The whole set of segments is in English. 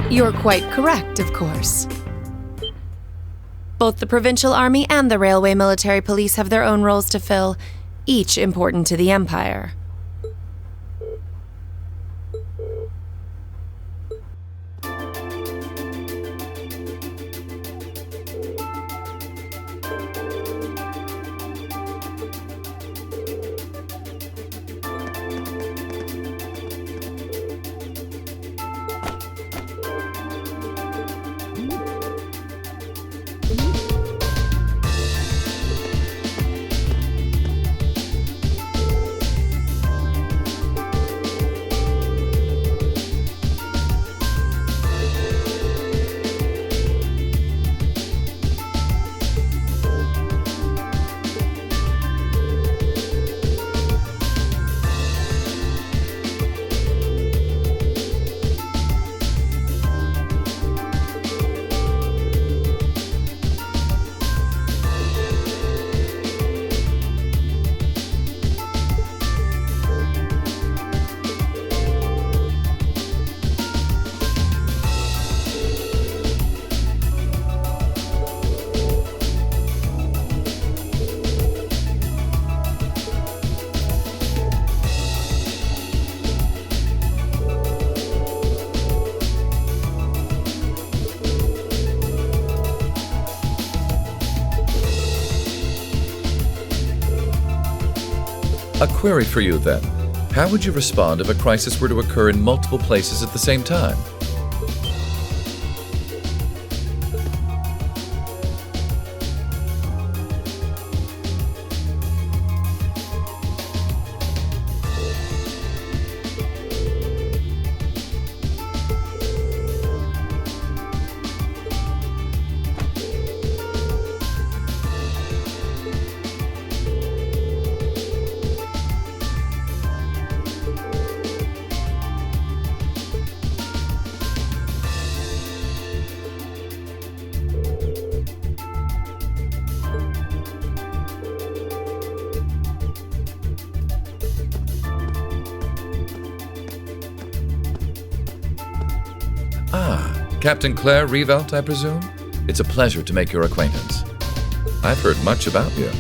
You're quite correct, of course. Both the provincial army and the railway military police have their own roles to fill, each important to the Empire. A query for you, then. How would you respond if a crisis were to occur in multiple places at the same time? Captain Claire Revelt, I presume? It's a pleasure to make your acquaintance. I've heard much about you.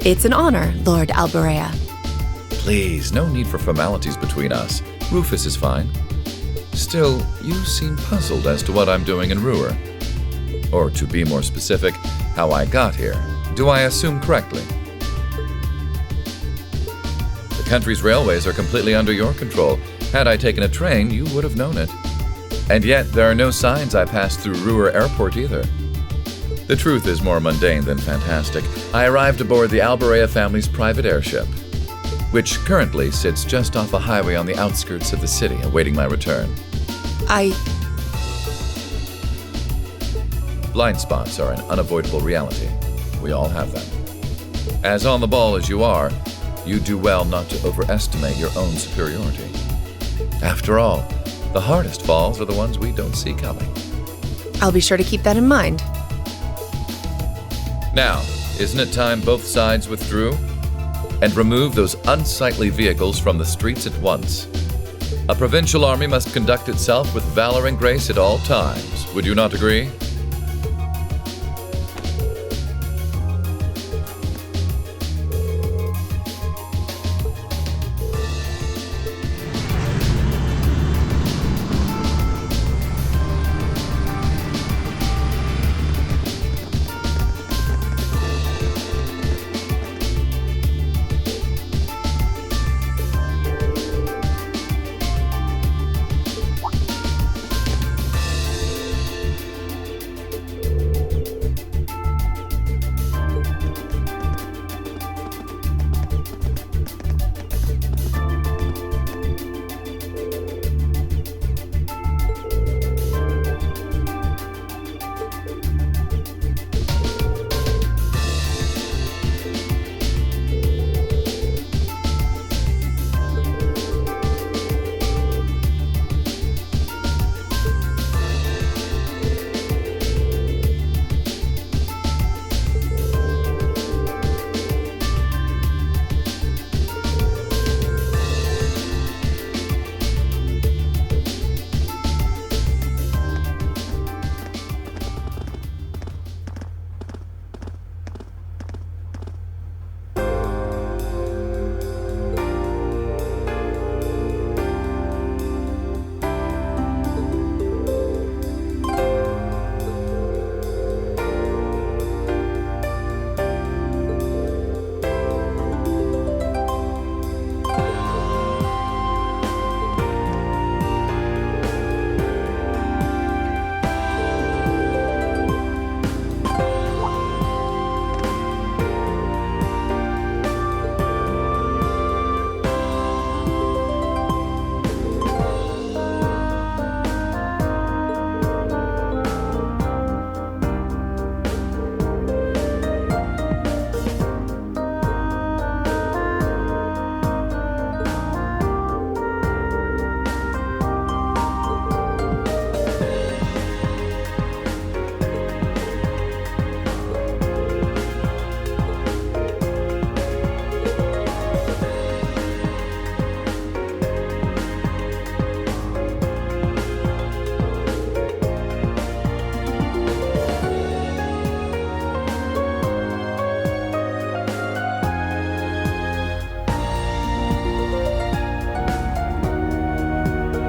It's an honor, Lord Alberea. Please, no need for formalities between us. Rufus is fine. Still, you seem puzzled as to what I'm doing in Roer. Or, to be more specific, how I got here. Do I assume correctly? The country's railways are completely under your control. Had I taken a train, you would have known it. And yet, there are no signs I passed through Roer Airport either. The truth is more mundane than fantastic. I arrived aboard the Alberea family's private airship, which currently sits just off a highway on the outskirts of the city, awaiting my return. Blind spots are an unavoidable reality. We all have them. As on the ball as you are, you do well not to overestimate your own superiority. After all, the hardest falls are the ones we don't see coming. I'll be sure to keep that in mind. Now, isn't it time both sides withdrew? And remove those unsightly vehicles from the streets at once? A provincial army must conduct itself with valor and grace at all times. Would you not agree?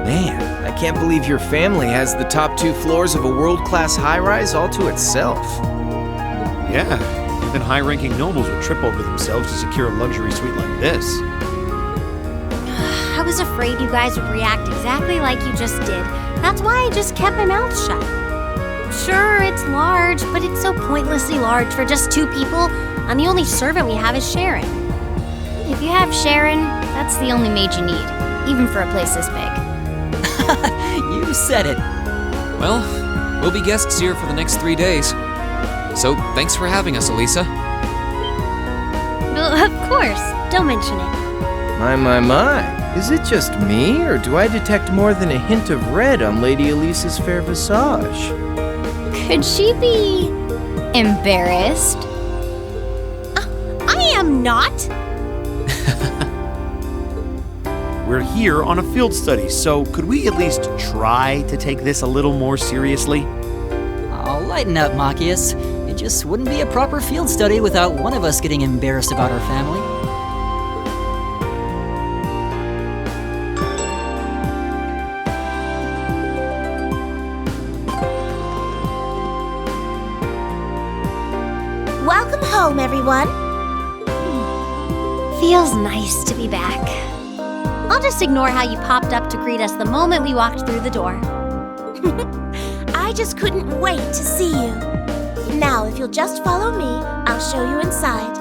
Man, I can't believe your family has the top 2 floors of a world-class high-rise all to itself. Yeah, even high-ranking nobles would trip over themselves to secure a luxury suite like this. I was afraid you guys would react exactly like you just did. That's why I just kept my mouth shut. Sure, it's large, but it's so pointlessly large for just 2 people, and the only servant we have is Sharon. If you have Sharon, that's the only maid you need, even for a place this big. You said it. Well, we'll be guests here for the next 3 days. So, thanks for having us, Elisa. Well, of course. Don't mention it. My. Is it just me, or do I detect more than a hint of red on Lady Elisa's fair visage? Could she be embarrassed? I am not. We're here on a field study, so could we at least try to take this a little more seriously? Oh, lighten up, Machias. It just wouldn't be a proper field study without one of us getting embarrassed about our family. Welcome home, everyone. Feels nice to be back. I'll just ignore how you popped up to greet us the moment we walked through the door. I just couldn't wait to see you. Now, if you'll just follow me, I'll show you inside.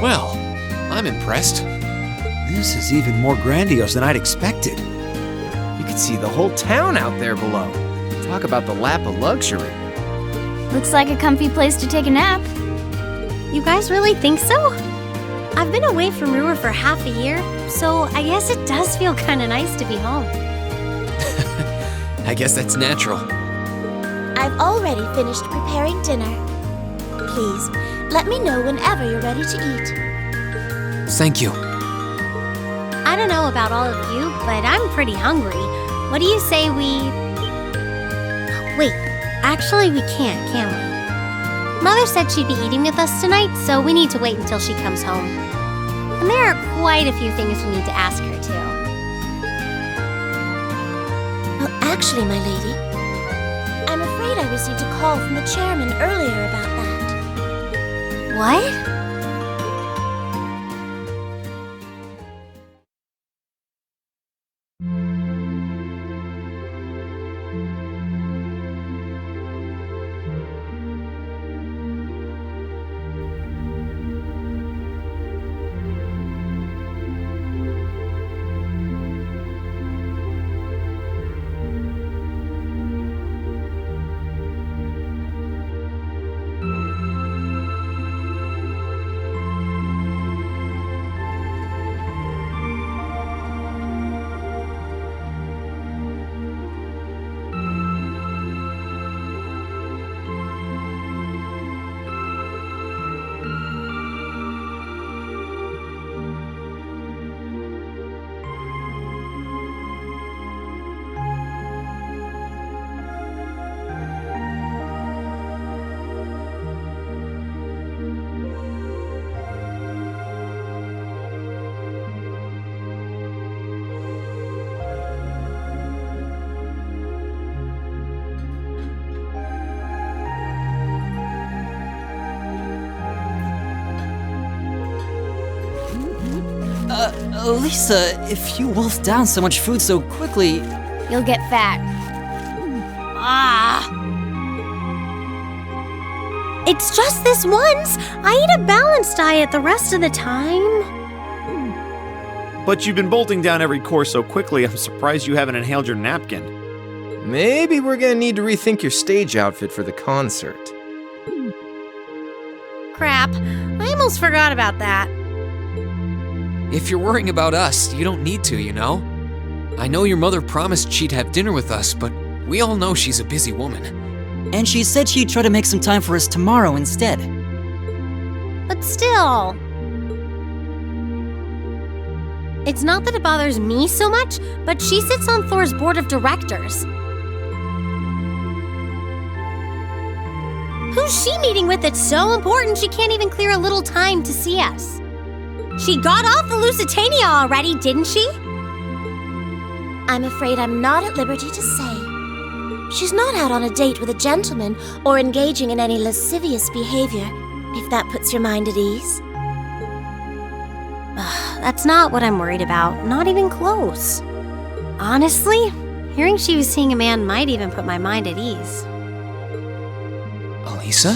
Well, I'm impressed. This is even more grandiose than I'd expected. You can see the whole town out there below. Talk about the lap of luxury. Looks like a comfy place to take a nap. You guys really think so? I've been away from Roer for half a year, so I guess it does feel kind of nice to be home. I guess that's natural. I've already finished preparing dinner. Please, let me know whenever you're ready to eat. Thank you. I don't know about all of you, but I'm pretty hungry. What do you say we... Wait, actually we can't, can we? Mother said she'd be eating with us tonight, so we need to wait until she comes home. And there are quite a few things we need to ask her, too. Well, actually, my lady, I'm afraid I received a call from the chairman earlier about that. What? Lisa, if you wolf down so much food so quickly... You'll get fat. Ah! It's just this once. I eat a balanced diet the rest of the time. But you've been bolting down every course so quickly, I'm surprised you haven't inhaled your napkin. Maybe we're gonna need to rethink your stage outfit for the concert. Crap, I almost forgot about that. If you're worrying about us, you don't need to, you know? I know your mother promised she'd have dinner with us, but we all know she's a busy woman. And she said she'd try to make some time for us tomorrow instead. But still... It's not that it bothers me so much, but she sits on Thor's board of directors. Who's she meeting with that's so important she can't even clear a little time to see us? She got off the Lusitania already, didn't she? I'm afraid I'm not at liberty to say. She's not out on a date with a gentleman or engaging in any lascivious behavior, if that puts your mind at ease. That's not what I'm worried about, not even close. Honestly, hearing she was seeing a man might even put my mind at ease. Elisa?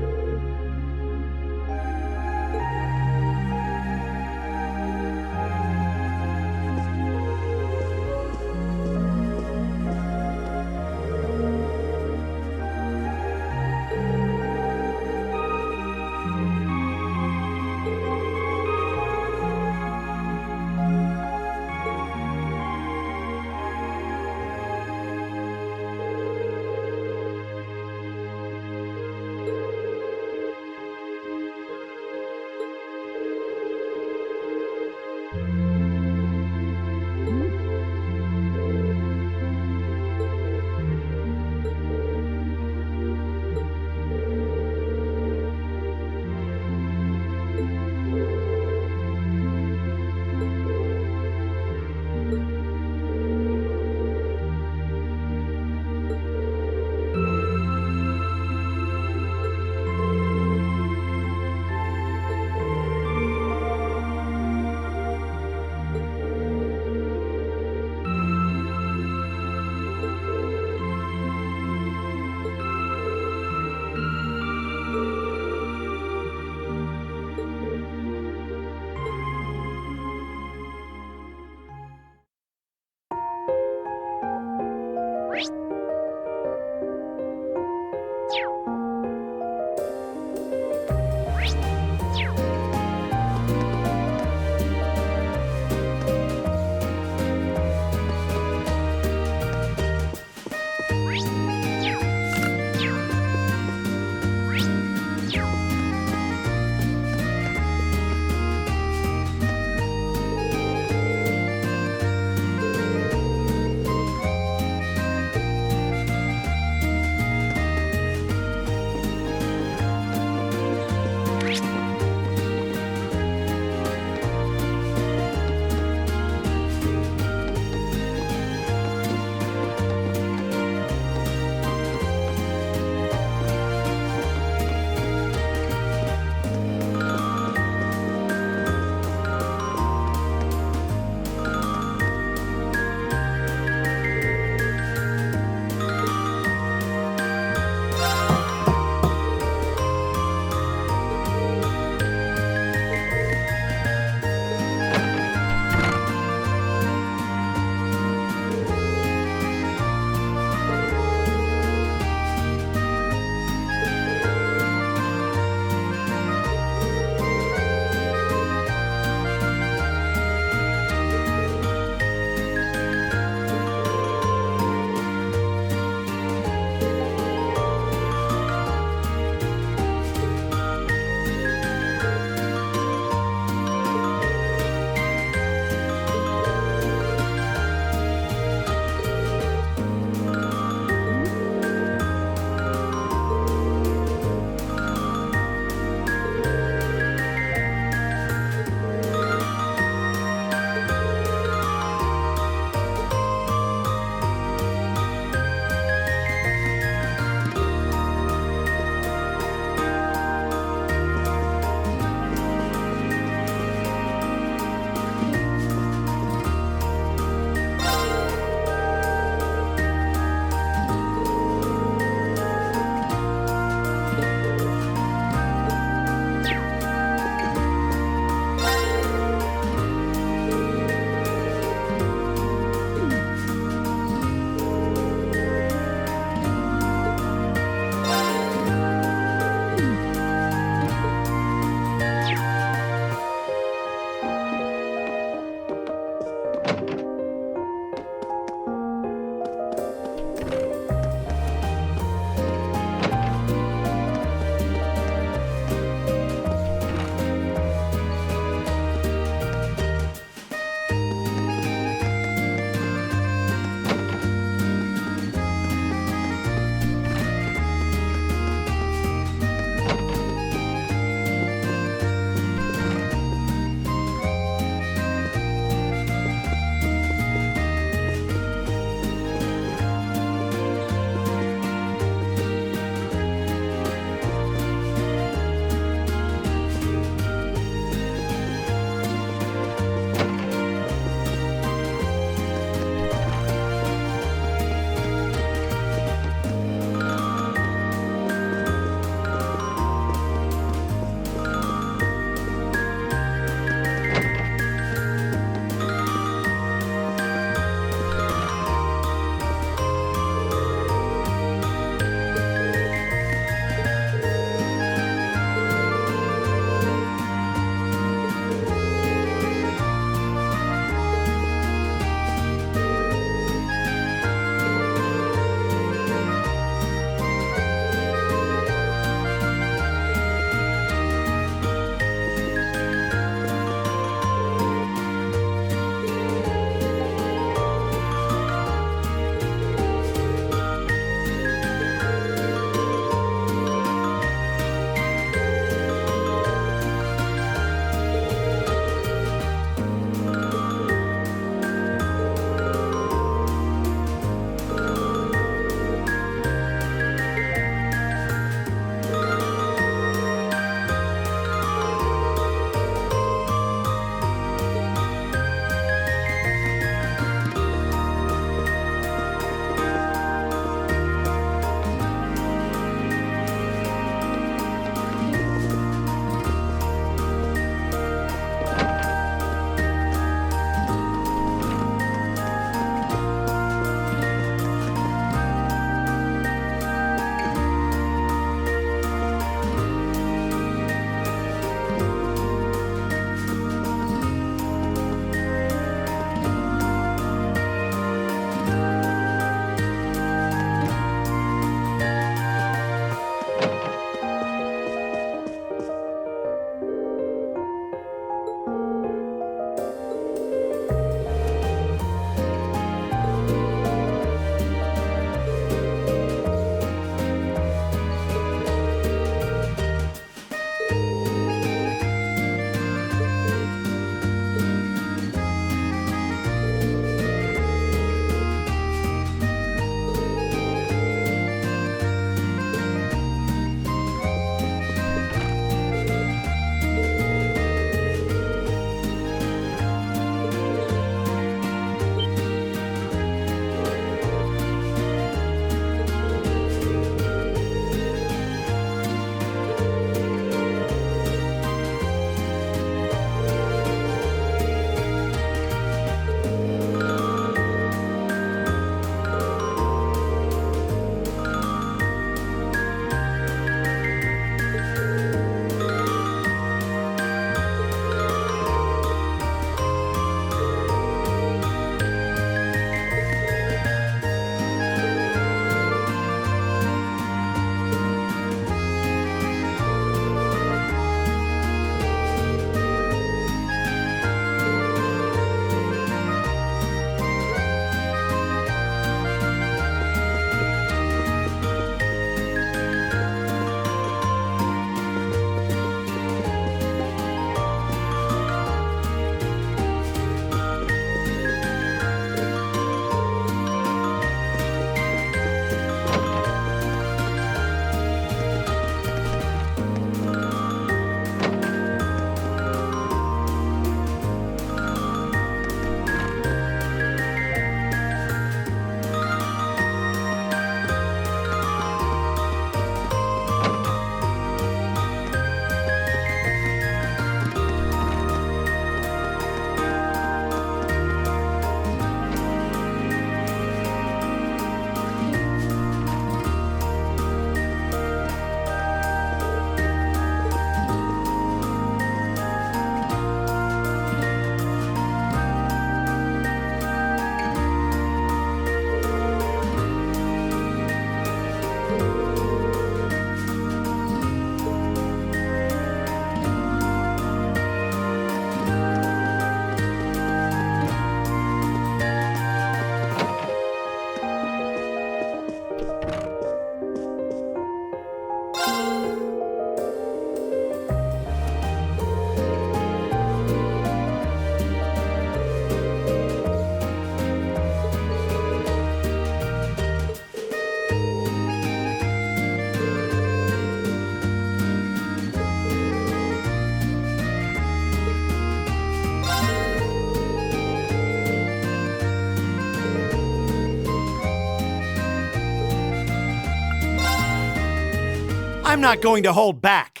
I'm not going to hold back.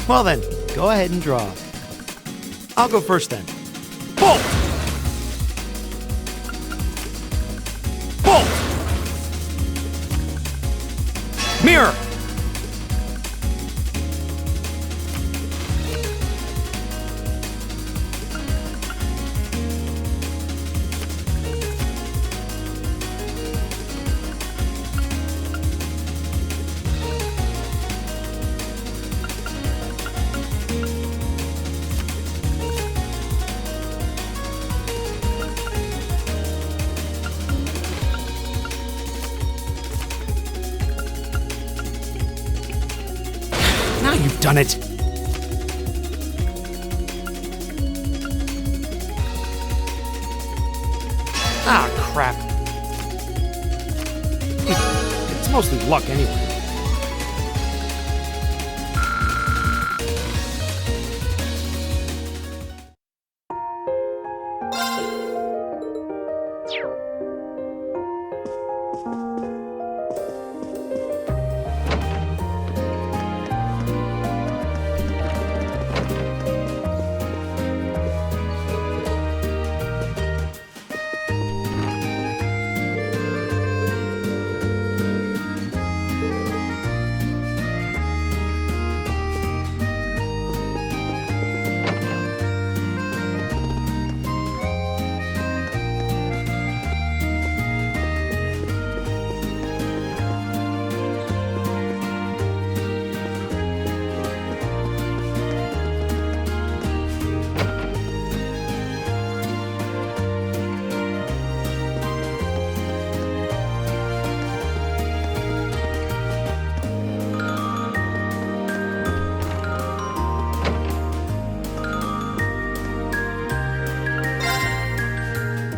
Well then, go ahead and draw. I'll go first then. Bolt! Bolt! Mirror! Now you've done it. Ah, crap. It's mostly luck anyway.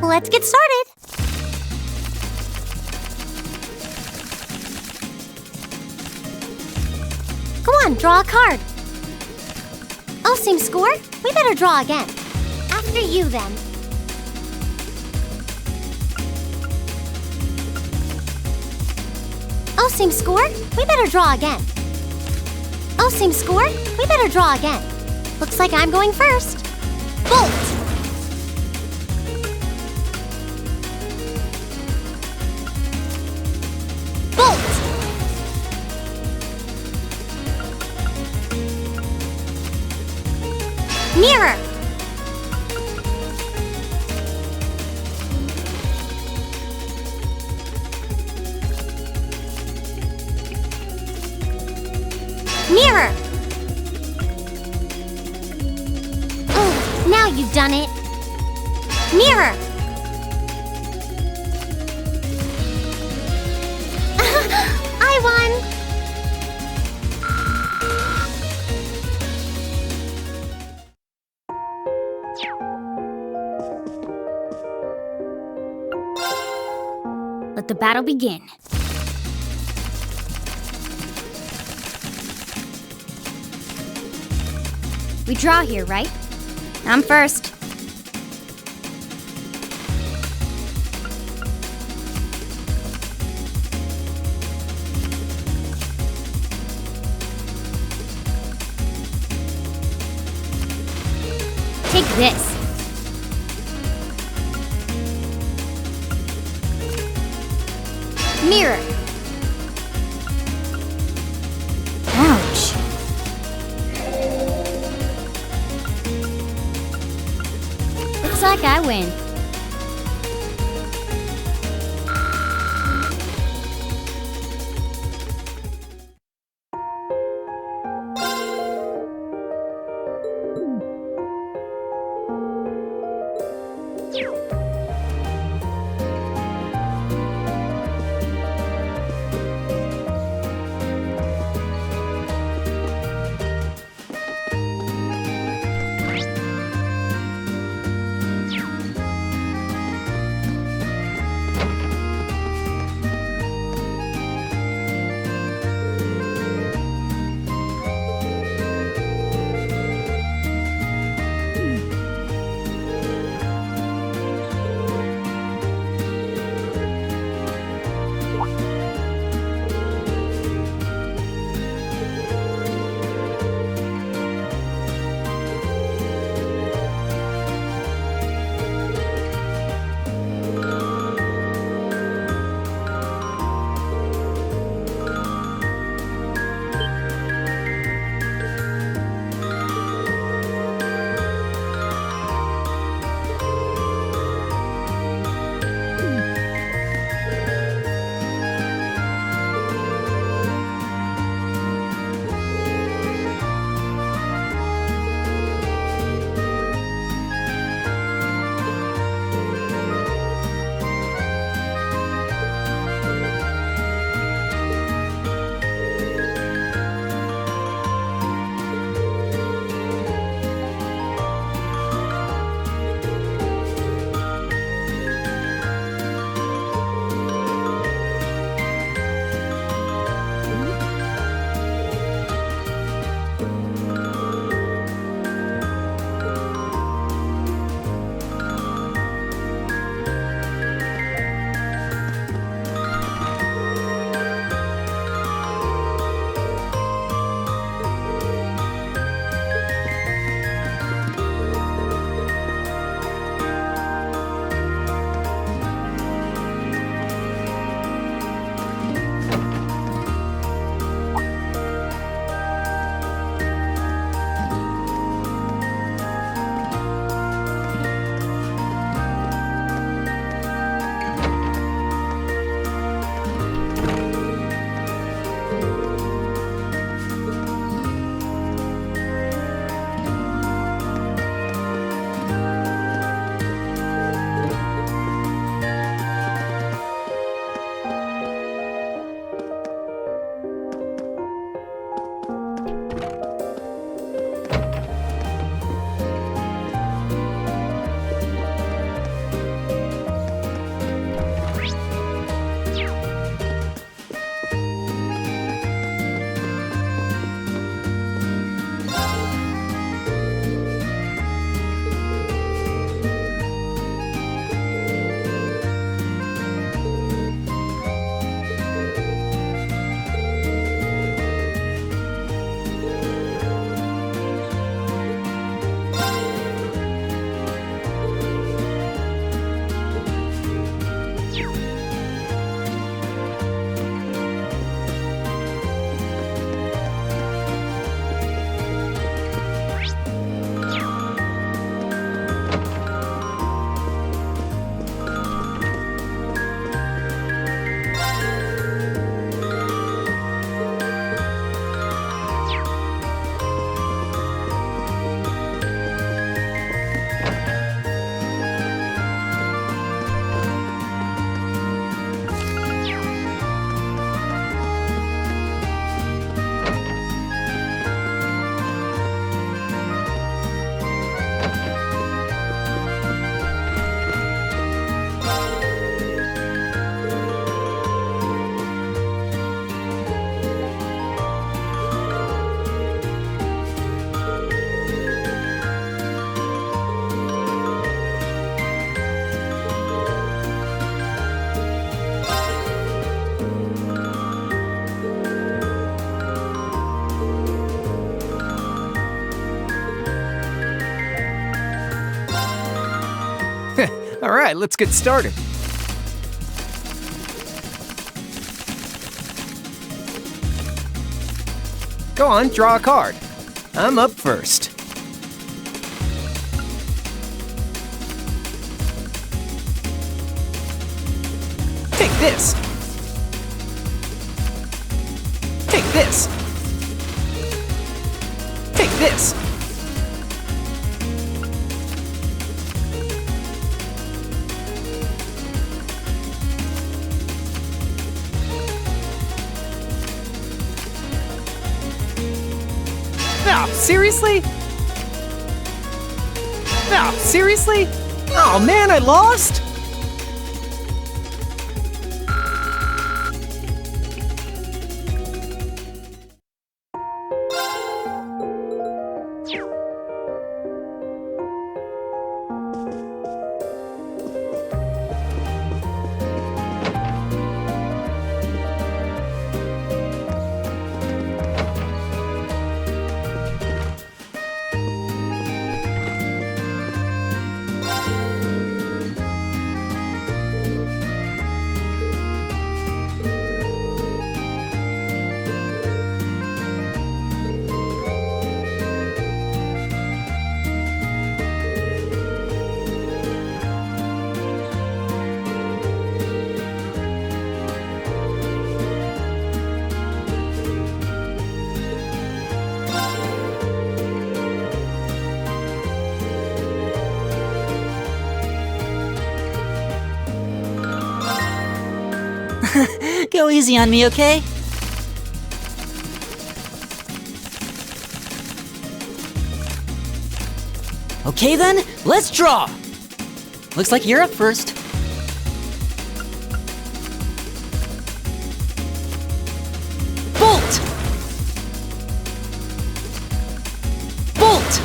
Let's get started. Come on, draw a card. Oh, same score? We better draw again. After you, then. Oh, same score? We better draw again. Oh, same score? We better draw again. Looks like I'm going first. Bolt! Mirror! Mirror! Oh, now you've done it. Mirror! I won! Let the battle begin. We draw here, right? I'm first. Take this. Mirror. Ouch. Looks like I win. Alright, let's get started. Go on, draw a card. I'm up first. Take this. Take this. Take this. No, seriously? No, seriously? Oh man, I lost? Go easy on me, okay? Okay then, let's draw! Looks like you're up first. Bolt! Bolt!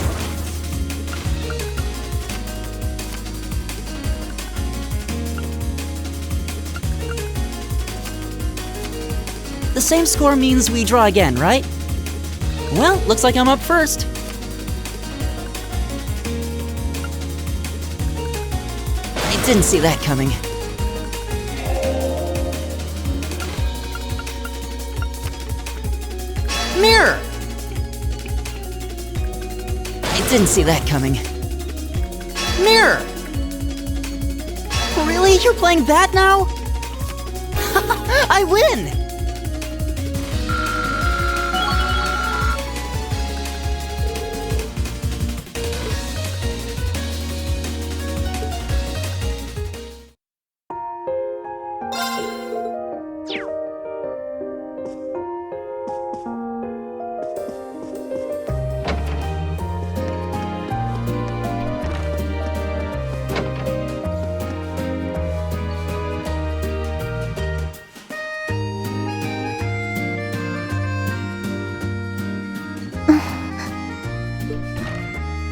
The same score means we draw again, right? Well, looks like I'm up first. I didn't see that coming. Mirror! I didn't see that coming. Mirror! Really? You're playing that now? I win!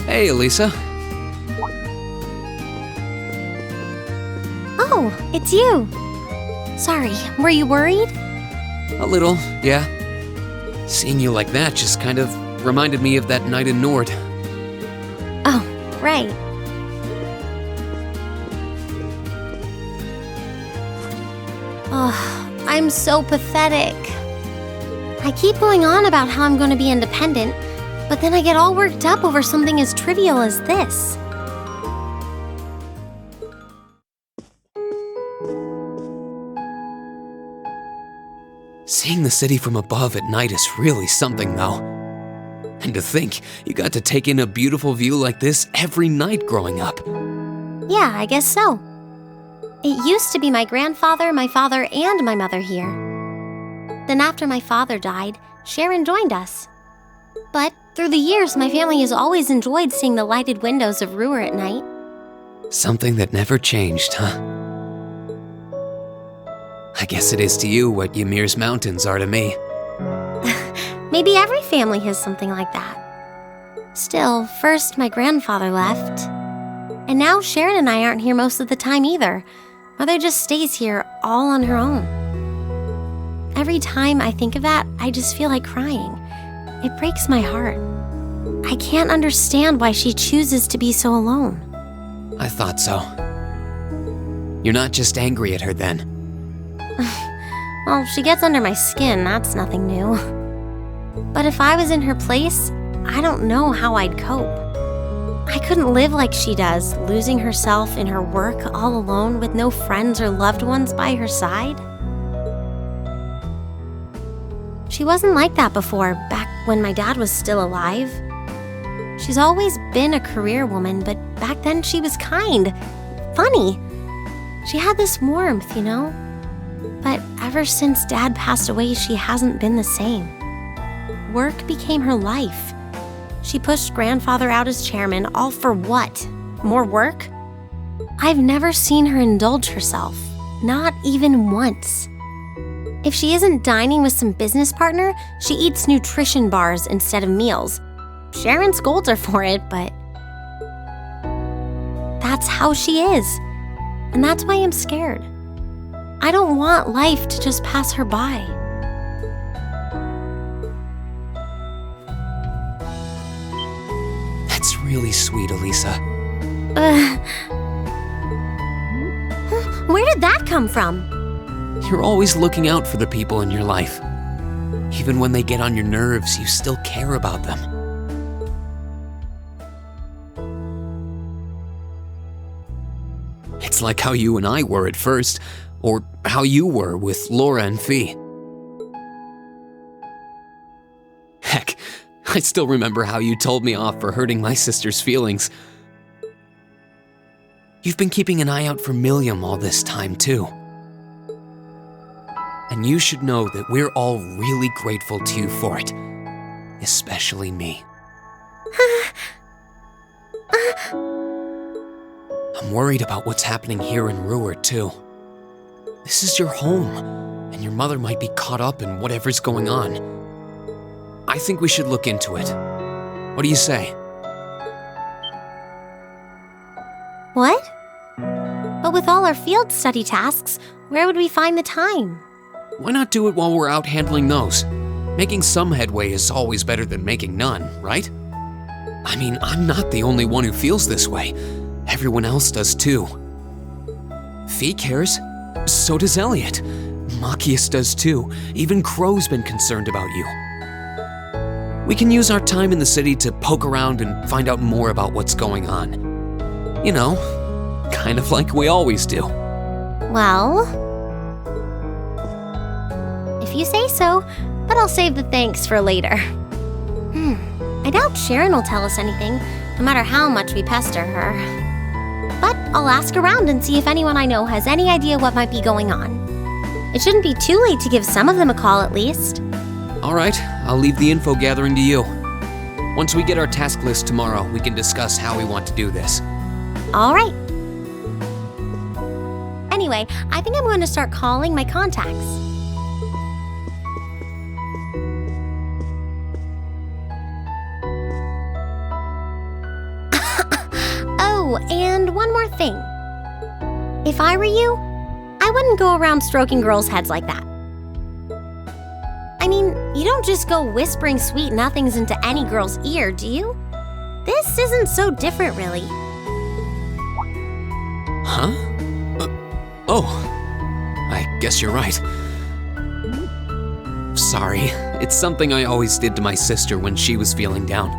Hey, Elisa. Oh, it's you. Sorry, were you worried? A little, yeah. Seeing you like that just kind of reminded me of that night in Nord. Oh, right. Oh, I'm so pathetic. I keep going on about how I'm going to be independent, but then I get all worked up over something as trivial as this. Seeing the city from above at night is really something, though. And to think, you got to take in a beautiful view like this every night growing up. Yeah, I guess so. It used to be my grandfather, my father, and my mother here. Then after my father died, Sharon joined us. But through the years, my family has always enjoyed seeing the lighted windows of Roer at night. Something that never changed, huh? I guess it is to you what Ymir's mountains are to me. Maybe every family has something like that. Still, first my grandfather left. And now Sharon and I aren't here most of the time either. Mother just stays here all on her own. Every time I think of that, I just feel like crying. It breaks my heart. I can't understand why she chooses to be so alone. I thought so. You're not just angry at her then. Well, she gets under my skin, that's nothing new. But if I was in her place, I don't know how I'd cope. I couldn't live like she does, losing herself in her work all alone with no friends or loved ones by her side. She wasn't like that before, back when my dad was still alive. She's always been a career woman, but back then she was kind, funny. She had this warmth, you know? But ever since Dad passed away, she hasn't been the same. Work became her life. She pushed Grandfather out as chairman, all for what? More work? I've never seen her indulge herself, not even once. If she isn't dining with some business partner, she eats nutrition bars instead of meals. Sharon scolds her for it, but that's how she is. And that's why I'm scared. I don't want life to just pass her by. That's really sweet, Elisa. Where did that come from? You're always looking out for the people in your life. Even when they get on your nerves, you still care about them. It's like how you and I were at first, or how you were with Laura and Fee. Heck, I still remember how you told me off for hurting my sister's feelings. You've been keeping an eye out for Milliam all this time, too. And you should know that we're all really grateful to you for it. Especially me. I'm worried about what's happening here in Roer, too. This is your home, and your mother might be caught up in whatever's going on. I think we should look into it. What do you say? What? But with all our field study tasks, where would we find the time? Why not do it while we're out handling those? Making some headway is always better than making none, right? I mean, I'm not the only one who feels this way. Everyone else does too. Fee cares. So does Elliot. Machias does too. Even Crow's been concerned about you. We can use our time in the city to poke around and find out more about what's going on. You know, kind of like we always do. Well, if you say so, but I'll save the thanks for later. I doubt Sharon will tell us anything, no matter how much we pester her. But I'll ask around and see if anyone I know has any idea what might be going on. It shouldn't be too late to give some of them a call at least. All right, I'll leave the info gathering to you. Once we get our task list tomorrow, we can discuss how we want to do this. All right. Anyway, I think I'm going to start calling my contacts. Oh, and one more thing. If I were you, I wouldn't go around stroking girls' heads like that. I mean, you don't just go whispering sweet nothings into any girl's ear, do you? This isn't so different, really. Huh? Oh, I guess you're right. Sorry, it's something I always did to my sister when she was feeling down.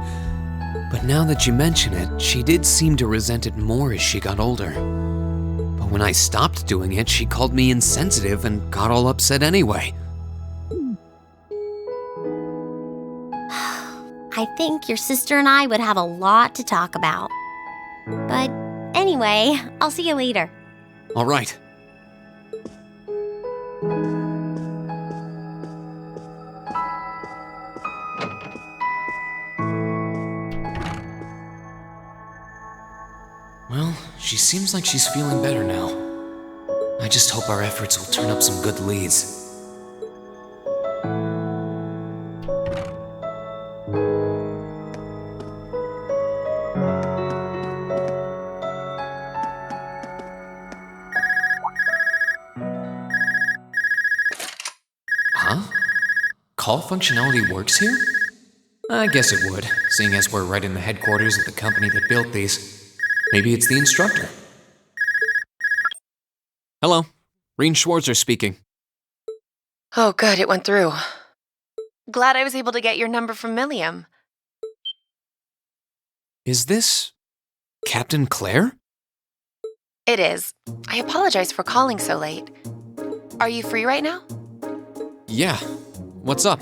But now that you mention it, she did seem to resent it more as she got older. But when I stopped doing it, she called me insensitive and got all upset anyway. I think your sister and I would have a lot to talk about. But anyway, I'll see you later. All right. Well, she seems like she's feeling better now. I just hope our efforts will turn up some good leads. Huh? Call functionality works here? I guess it would, seeing as we're right in the headquarters of the company that built these. Maybe it's the instructor. Hello. Reen Schwarzer speaking. Oh, good, it went through. Glad I was able to get your number from Milliam. Is this Captain Claire? It is. I apologize for calling so late. Are you free right now? Yeah. What's up?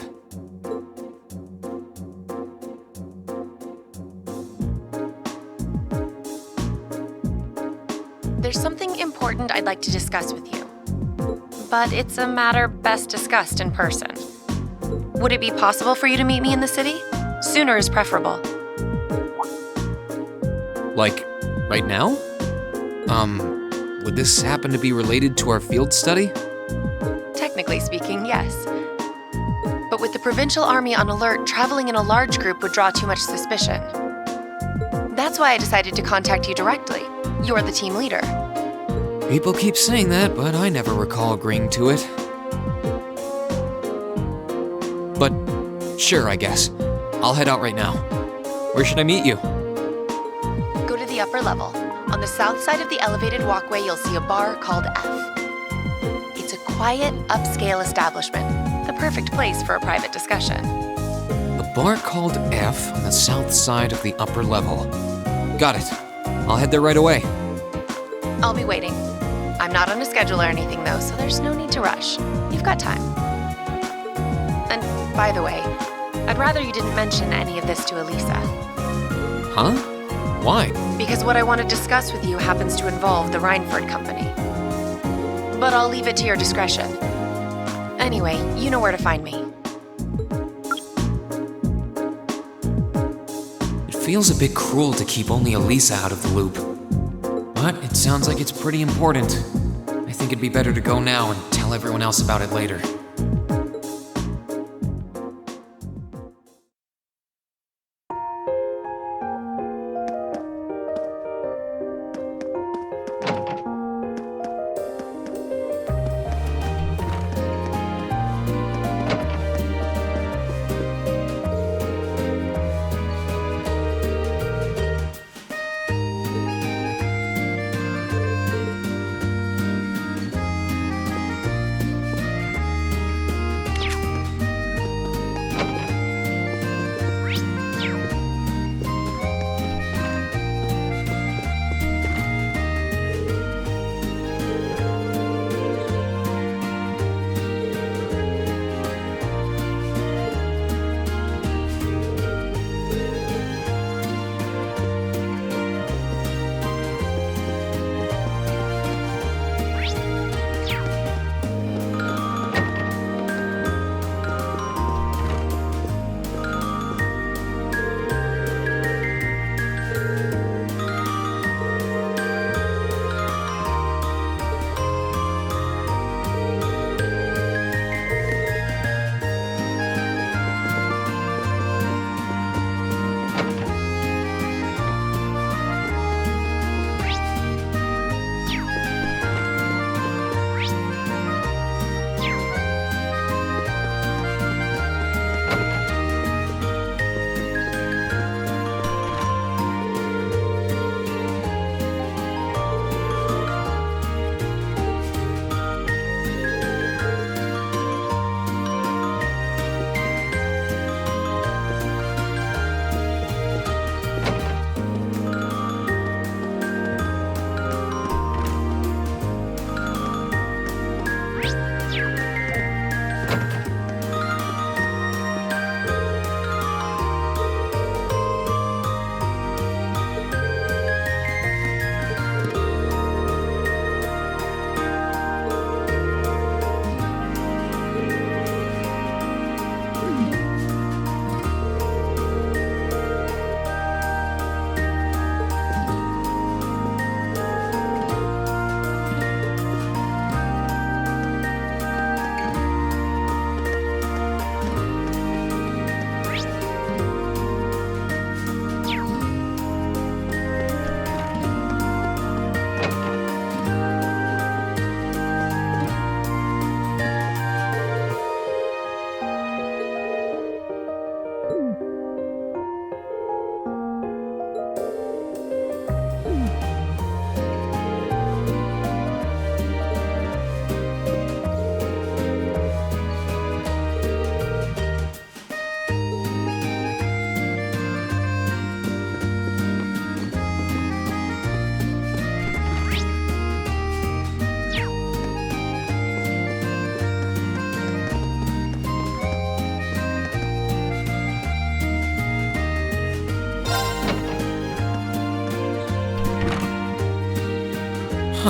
There's something important I'd like to discuss with you. But it's a matter best discussed in person. Would it be possible for you to meet me in the city? Sooner is preferable. Like, right now? Would this happen to be related to our field study? Technically speaking, yes. But with the provincial army on alert, traveling in a large group would draw too much suspicion. That's why I decided to contact you directly. You're the team leader. People keep saying that, but I never recall agreeing to it. But sure, I guess. I'll head out right now. Where should I meet you? Go to the upper level. On the south side of the elevated walkway, you'll see a bar called F. It's a quiet, upscale establishment. The perfect place for a private discussion. A bar called F on the south side of the upper level. Got it. I'll head there right away. I'll be waiting. I'm not on a schedule or anything, though, so there's no need to rush. You've got time. And, by the way, I'd rather you didn't mention any of this to Elisa. Huh? Why? Because what I want to discuss with you happens to involve the Rhineford Company. But I'll leave it to your discretion. Anyway, you know where to find me. It feels a bit cruel to keep only Elisa out of the loop. But it sounds like it's pretty important. I think it'd be better to go now and tell everyone else about it later.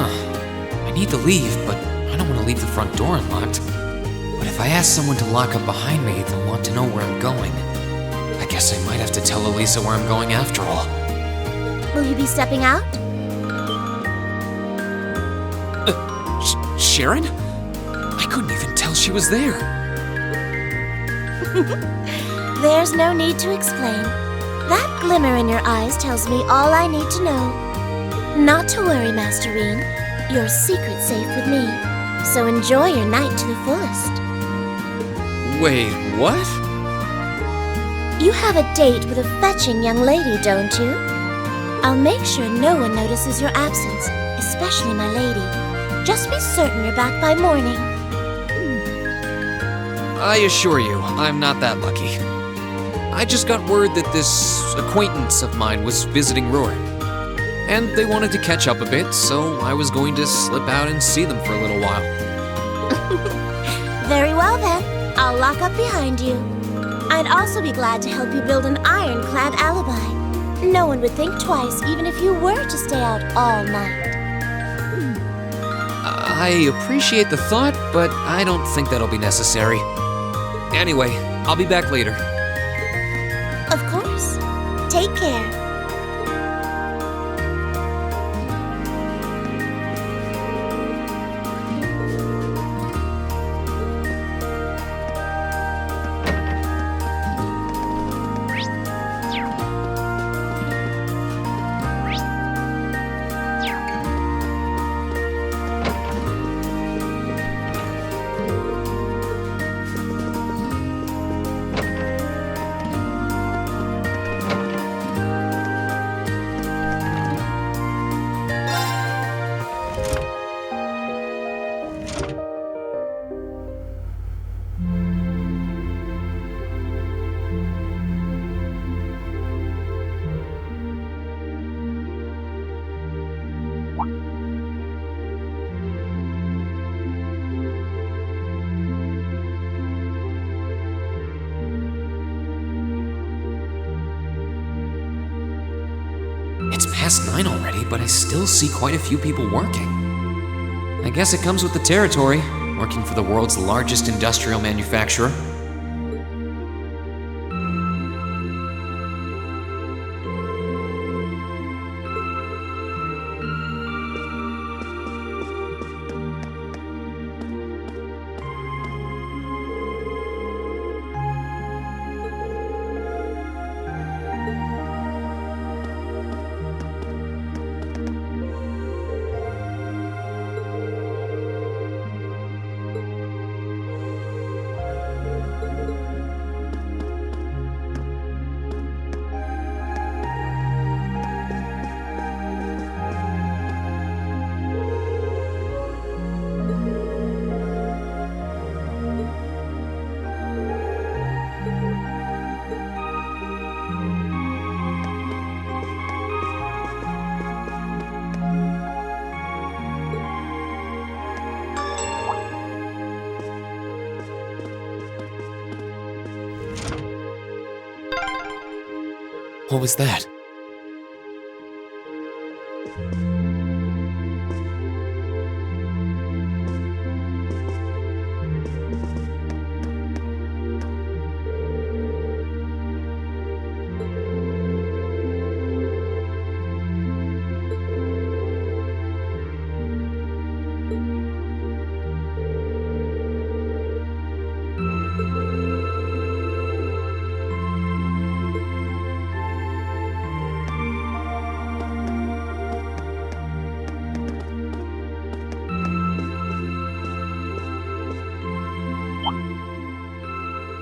I need to leave, but I don't want to leave the front door unlocked. But if I ask someone to lock up behind me, they'll want to know where I'm going. I guess I might have to tell Elisa where I'm going after all. Will you be stepping out? Sharon? I couldn't even tell she was there. There's no need to explain. That glimmer in your eyes tells me all I need to know. Not to worry, Masterine. Your secret's safe with me. So enjoy your night to the fullest. Wait, what? You have a date with a fetching young lady, don't you? I'll make sure no one notices your absence, especially my lady. Just be certain you're back by morning. I assure you, I'm not that lucky. I just got word that this acquaintance of mine was visiting Roer. And they wanted to catch up a bit, so I was going to slip out and see them for a little while. Very well then. I'll lock up behind you. I'd also be glad to help you build an ironclad alibi. No one would think twice, even if you were to stay out all night. I appreciate the thought, but I don't think that'll be necessary. Anyway, I'll be back later. Of course. Take care. It's past 9 already, but I still see quite a few people working. I guess it comes with the territory, working for the world's largest industrial manufacturer. What was that?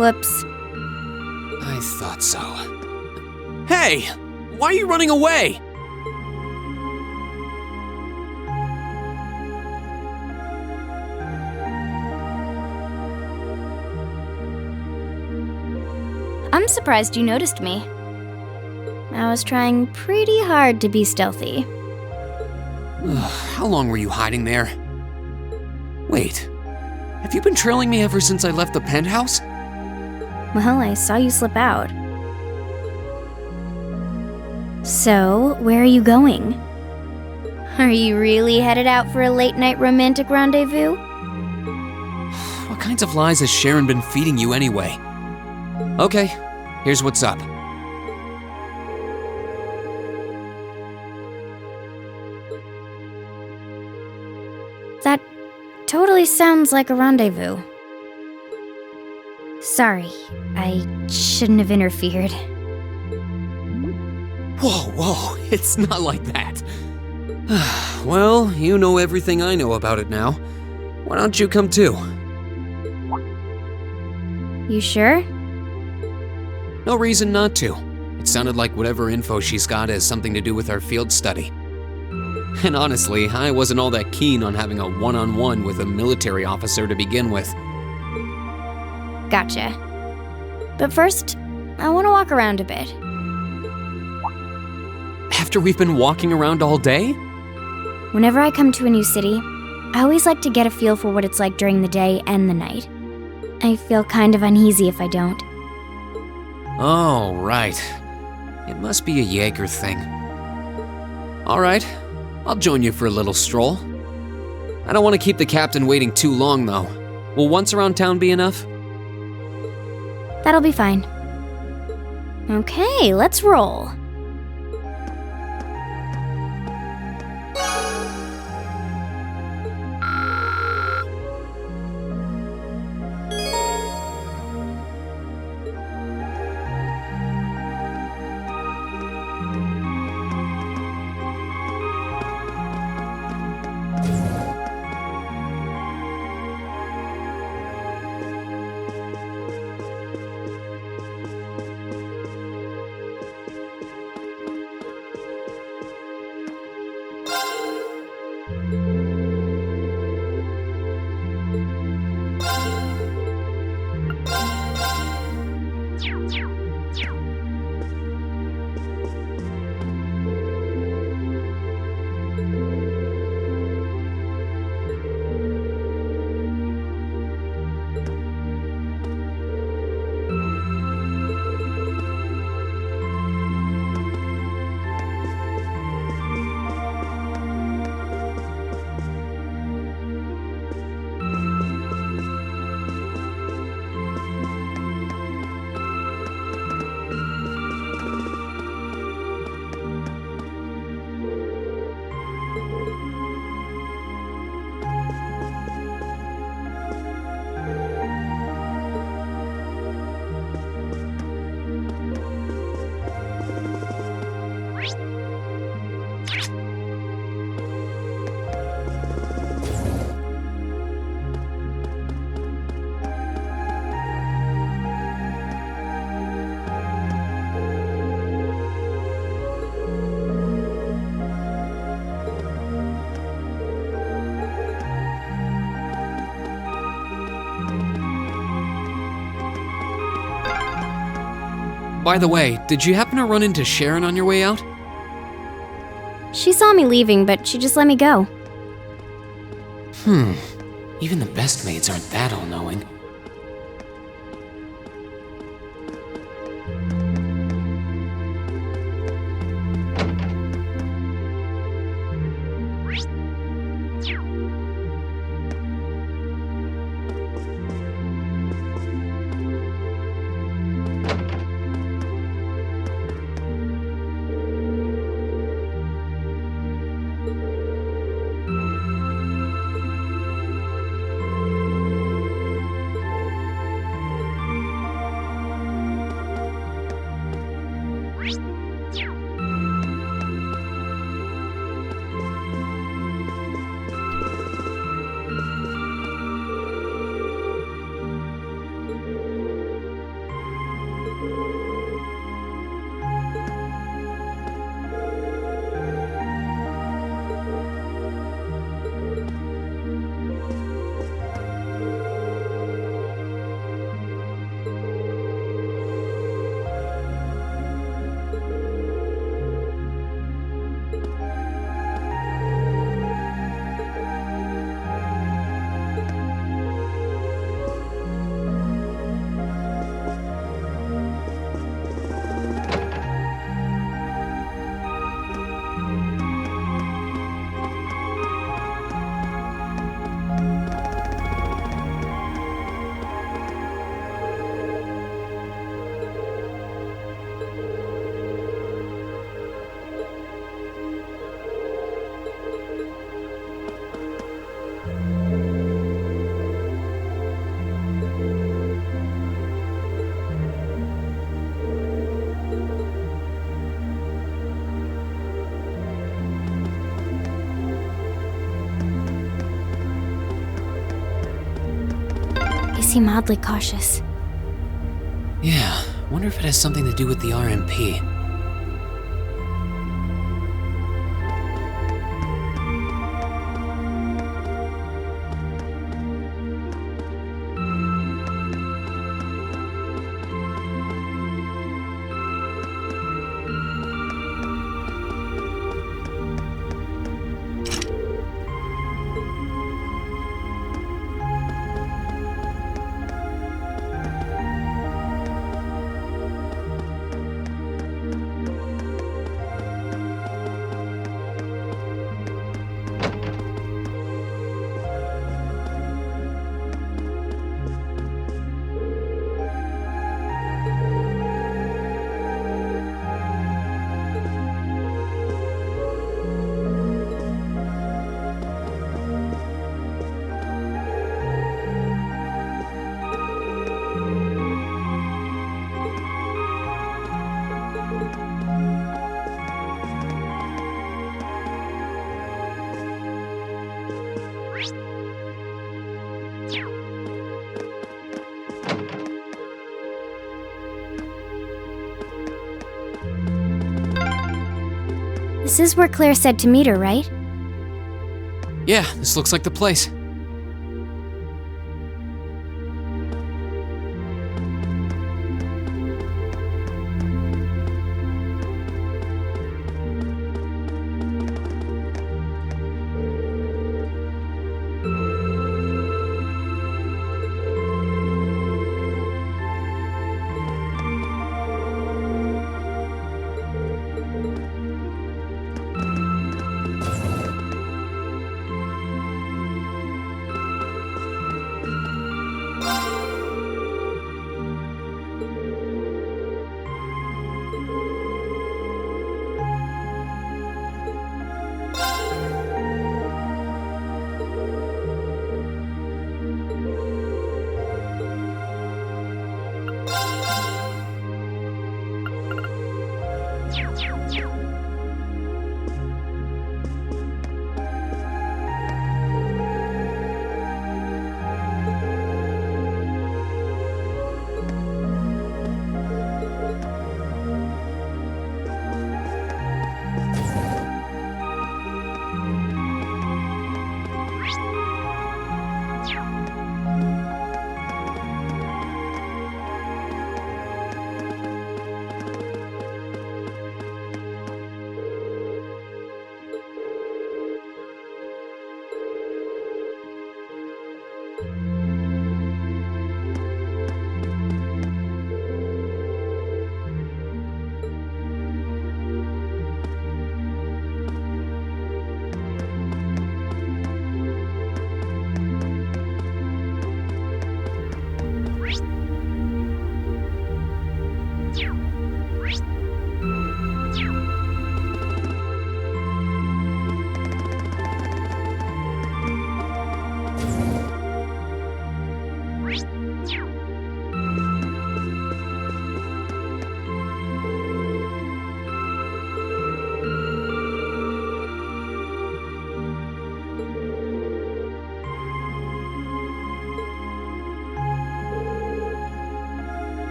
Whoops. I thought so. Hey! Why are you running away? I'm surprised you noticed me. I was trying pretty hard to be stealthy. How long were you hiding there? Wait, have you been trailing me ever since I left the penthouse? Well, I saw you slip out. So, where are you going? Are you really headed out for a late-night romantic rendezvous? What kinds of lies has Sharon been feeding you anyway? Okay, here's what's up. That totally sounds like a rendezvous. Sorry, I shouldn't have interfered. Whoa, it's not like that. Well, you know everything I know about it now. Why don't you come too? You sure? No reason not to. It sounded like whatever info she's got has something to do with our field study. And honestly, I wasn't all that keen on having a one-on-one with a military officer to begin with. Gotcha. But first, I want to walk around a bit. After we've been walking around all day? Whenever I come to a new city, I always like to get a feel for what it's like during the day and the night. I feel kind of uneasy if I don't. Oh, right. It must be a Jaeger thing. Alright, I'll join you for a little stroll. I don't want to keep the captain waiting too long, though. Will once around town be enough? That'll be fine. Okay, let's roll. By the way, did you happen to run into Sharon on your way out? She saw me leaving, but she just let me go. Even the best maids aren't that all-knowing. seem oddly cautious. Yeah, wonder if it has something to do with the RMP. This is where Claire said to meet her, right? Yeah, this looks like the place.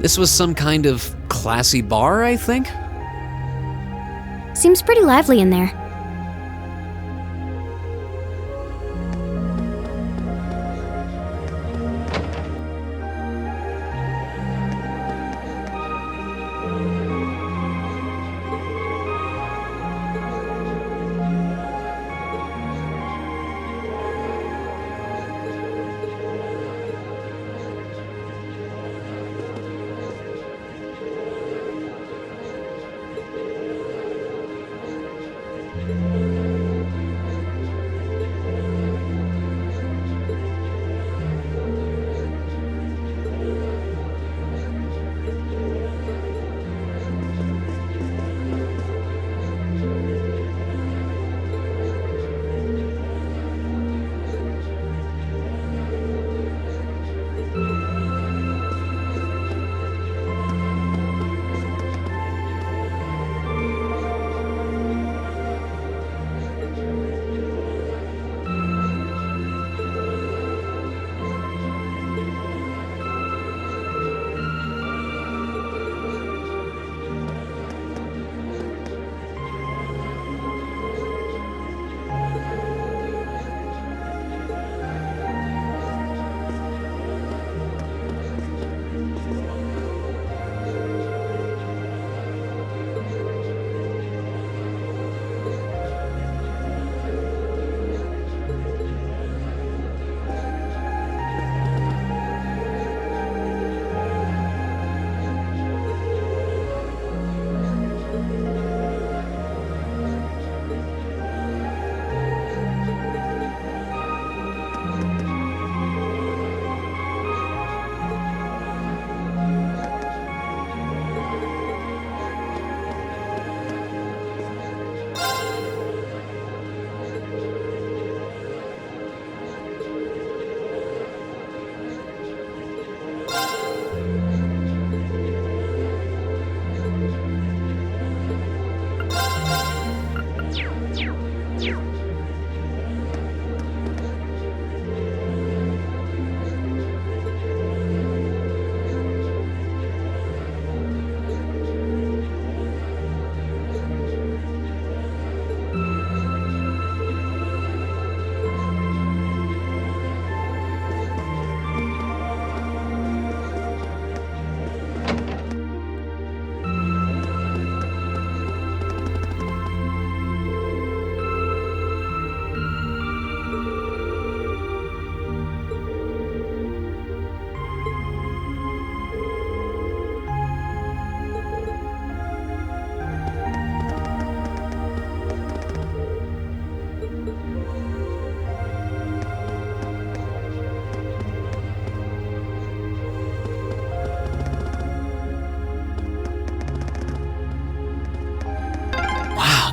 This was some kind of classy bar, I think? Seems pretty lively in there.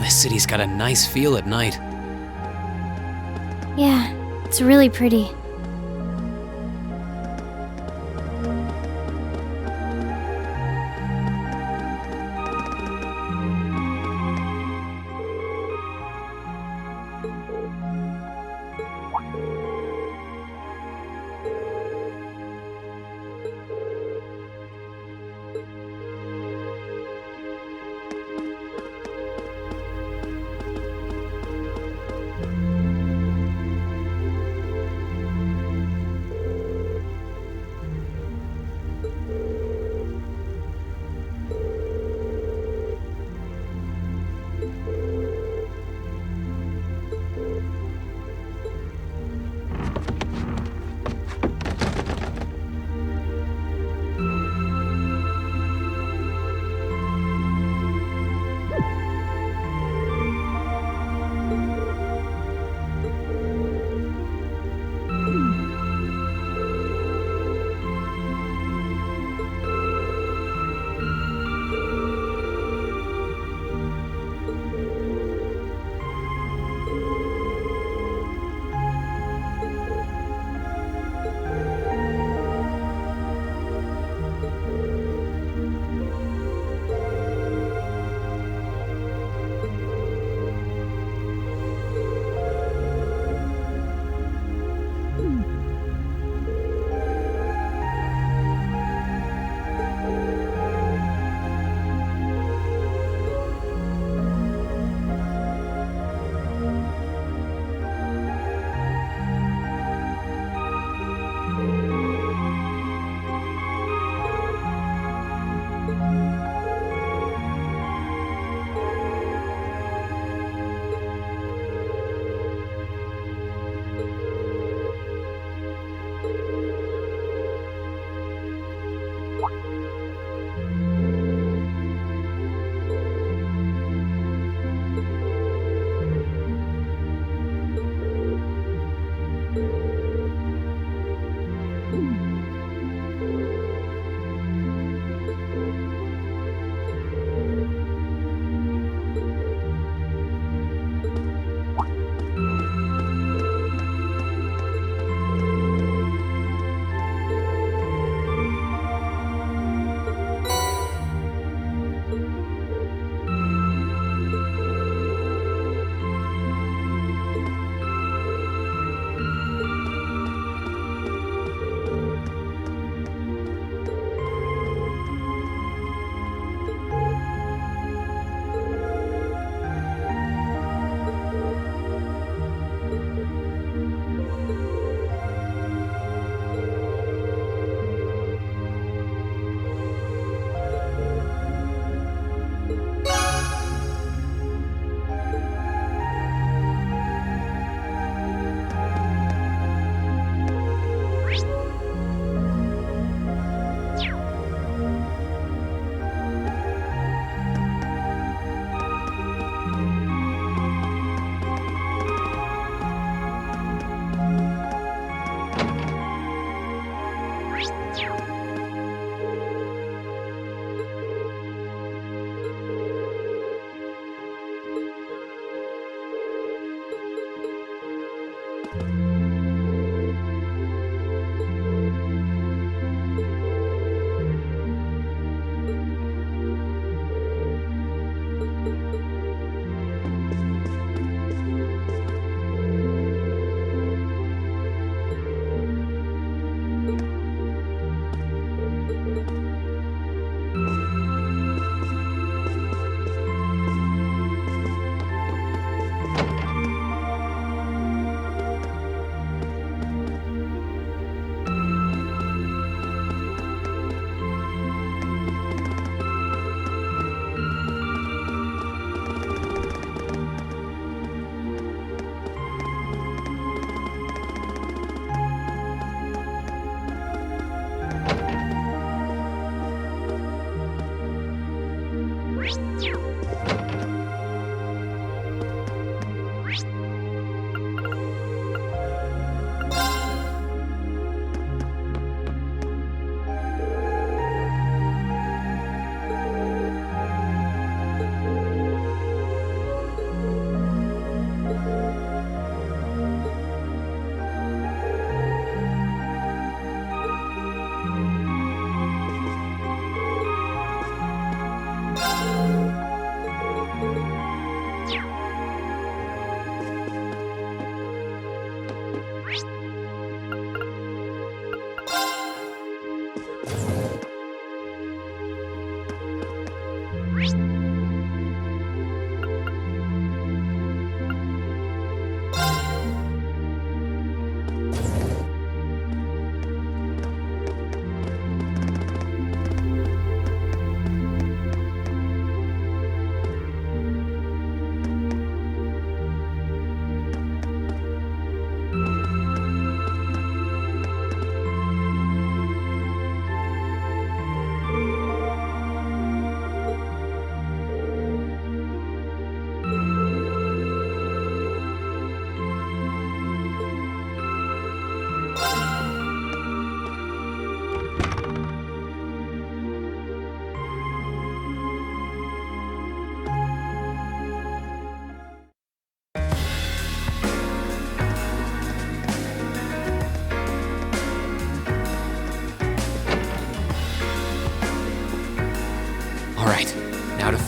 This city's got a nice feel at night. Yeah, it's really pretty.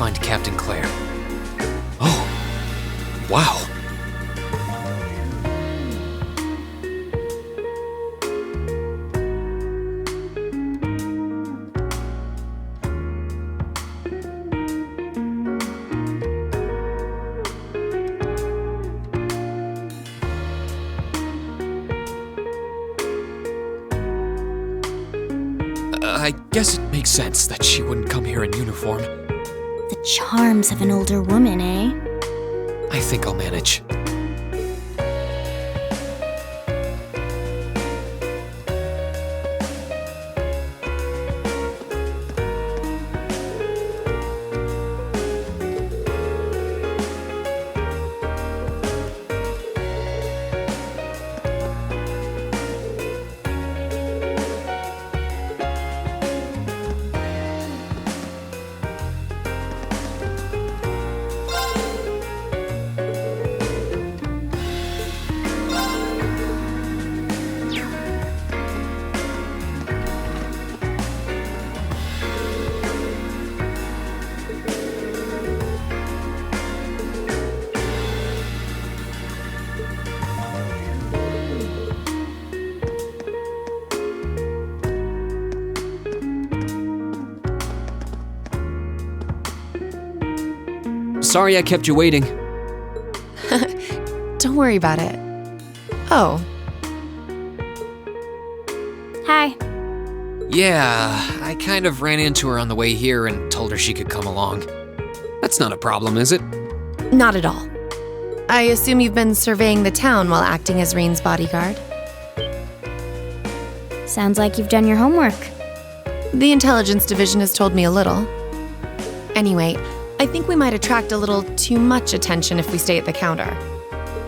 find Captain Claire. Oh, wow. I guess it makes sense that she wouldn't come here in uniform. The charms of an older woman, eh? I think I'll manage. Sorry I kept you waiting. Don't worry about it. Oh, Hi. Yeah, I kind of ran into her on the way here and told her she could come along. That's not a problem, is it? not at all. I assume you've been surveying the town while acting as Reen's bodyguard? Sounds like you've done your homework. The intelligence division has told me a little. Anyway, I think we might attract a little too much attention if we stay at the counter.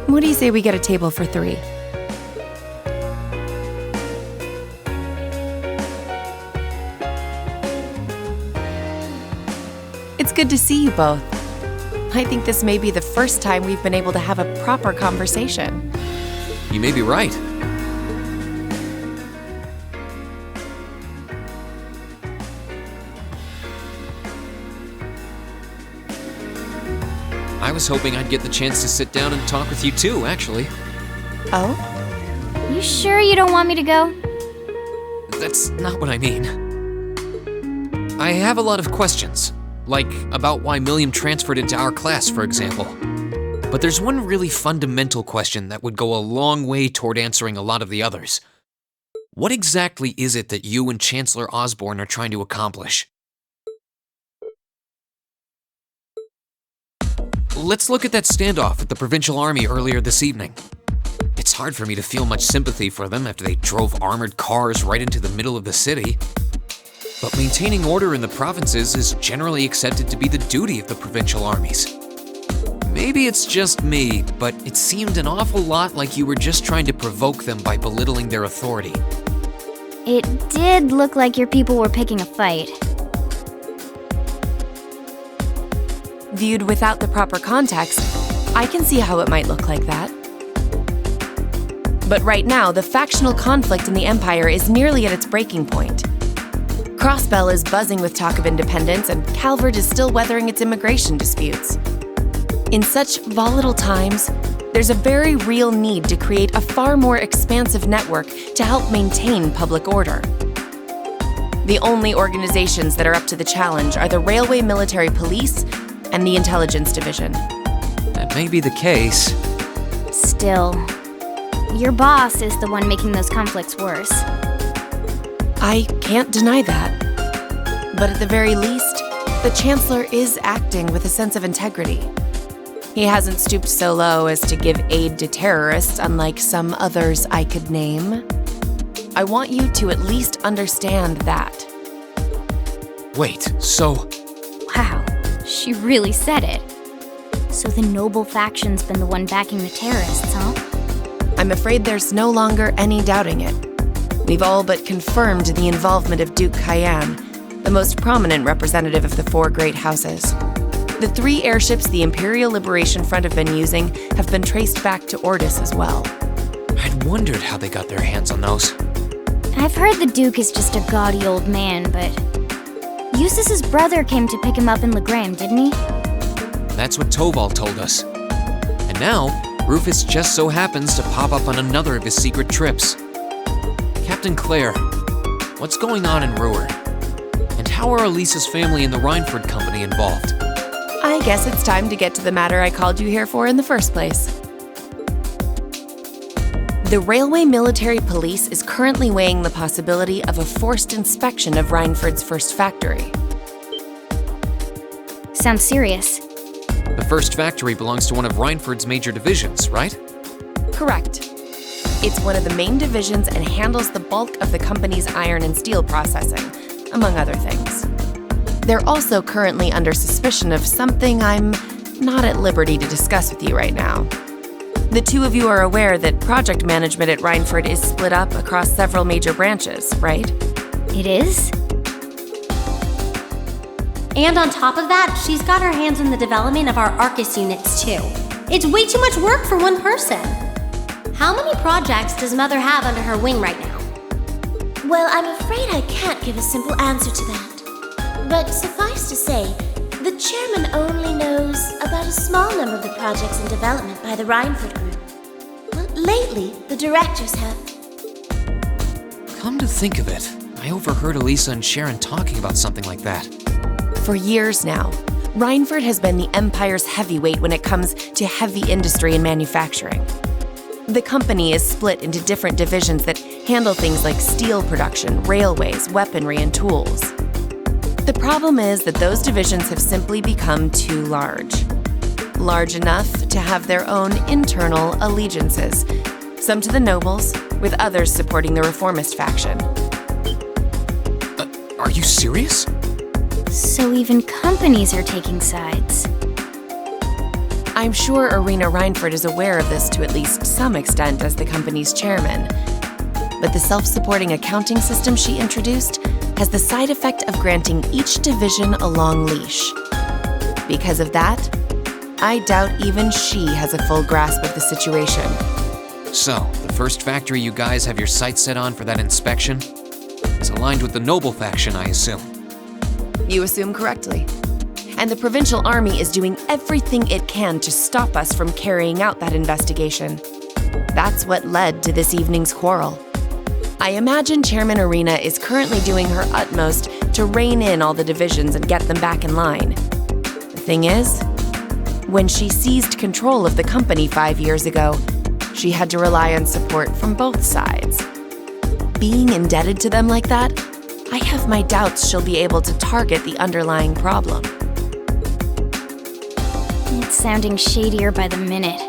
What do you say we get a table for 3? It's good to see you both. I think this may be the first time we've been able to have a proper conversation. You may be right. I was hoping I'd get the chance to sit down and talk with you too, actually. Oh? You sure you don't want me to go? That's not what I mean. I have a lot of questions, like about why Milliam transferred into our class, for example. But there's one really fundamental question that would go a long way toward answering a lot of the others. What exactly is it that you and Chancellor Osborne are trying to accomplish? Let's look at that standoff with the Provincial Army earlier this evening. It's hard for me to feel much sympathy for them after they drove armored cars right into the middle of the city. But maintaining order in the provinces is generally accepted to be the duty of the provincial armies. Maybe it's just me, but it seemed an awful lot like you were just trying to provoke them by belittling their authority. It did look like your people were picking a fight. Viewed without the proper context, I can see how it might look like that. But right now, the factional conflict in the Empire is nearly at its breaking point. Crossbell is buzzing with talk of independence, and Calvert is still weathering its immigration disputes. In such volatile times, there's a very real need to create a far more expansive network to help maintain public order. The only organizations that are up to the challenge are the Railway Military Police and the Intelligence Division. That may be the case. Still, your boss is the one making those conflicts worse. I can't deny that. But at the very least, the Chancellor is acting with a sense of integrity. He hasn't stooped so low as to give aid to terrorists, unlike some others I could name. I want you to at least understand that. Wait, so... Wow, she really said it. So the noble faction's been the one backing the terrorists, huh? I'm afraid there's no longer any doubting it. We've all but confirmed the involvement of Duke Cayenne, the most prominent representative of the 4 great houses. The 3 airships the Imperial Liberation Front have been using have been traced back to Ordis as well. I'd wondered how they got their hands on those. I've heard the Duke is just a gaudy old man, but Eustace's brother came to pick him up in Legram, didn't he? That's what Toval told us. And now, Rufus just so happens to pop up on another of his secret trips. Captain Claire, what's going on in Roer? And how are Elisa's family and the Rhineford Company involved? I guess it's time to get to the matter I called you here for in the first place. The Railway Military Police is currently weighing the possibility of a forced inspection of Rhineford's first factory. Sounds serious. The first factory belongs to one of Rhineford's major divisions, right? Correct. It's one of the main divisions and handles the bulk of the company's iron and steel processing, among other things. They're also currently under suspicion of something I'm not at liberty to discuss with you right now. The two of you are aware that project management at Rhineford is split up across several major branches, right? It is? And on top of that, she's got her hands in the development of our Arcus units too. It's way too much work for one person. How many projects does Mother have under her wing right now? Well, I'm afraid I can't give a simple answer to that. But suffice to say, the chairman only knows about a small number of the projects in development by the Rhineford Group. Well, lately, the directors have. Come to think of it, I overheard Elisa and Sharon talking about something like that. For years now, Rhineford has been the Empire's heavyweight when it comes to heavy industry and manufacturing. The company is split into different divisions that handle things like steel production, railways, weaponry, and tools. The problem is that those divisions have simply become too large. Large enough to have their own internal allegiances, some to the nobles, with others supporting the reformist faction. Are you serious? So even companies are taking sides. I'm sure Irina Rhineford is aware of this to at least some extent as the company's chairman. But the self-supporting accounting system she introduced has the side effect of granting each division a long leash. Because of that, I doubt even she has a full grasp of the situation. So, the first factory you guys have your sights set on for that inspection is aligned with the noble faction, I assume. You assume correctly. And the provincial army is doing everything it can to stop us from carrying out that investigation. That's what led to this evening's quarrel. I imagine Chairman Irina is currently doing her utmost to rein in all the divisions and get them back in line. The thing is, when she seized control of the company 5 years ago, she had to rely on support from both sides. Being indebted to them like that, I have my doubts she'll be able to target the underlying problem. It's sounding shadier by the minute.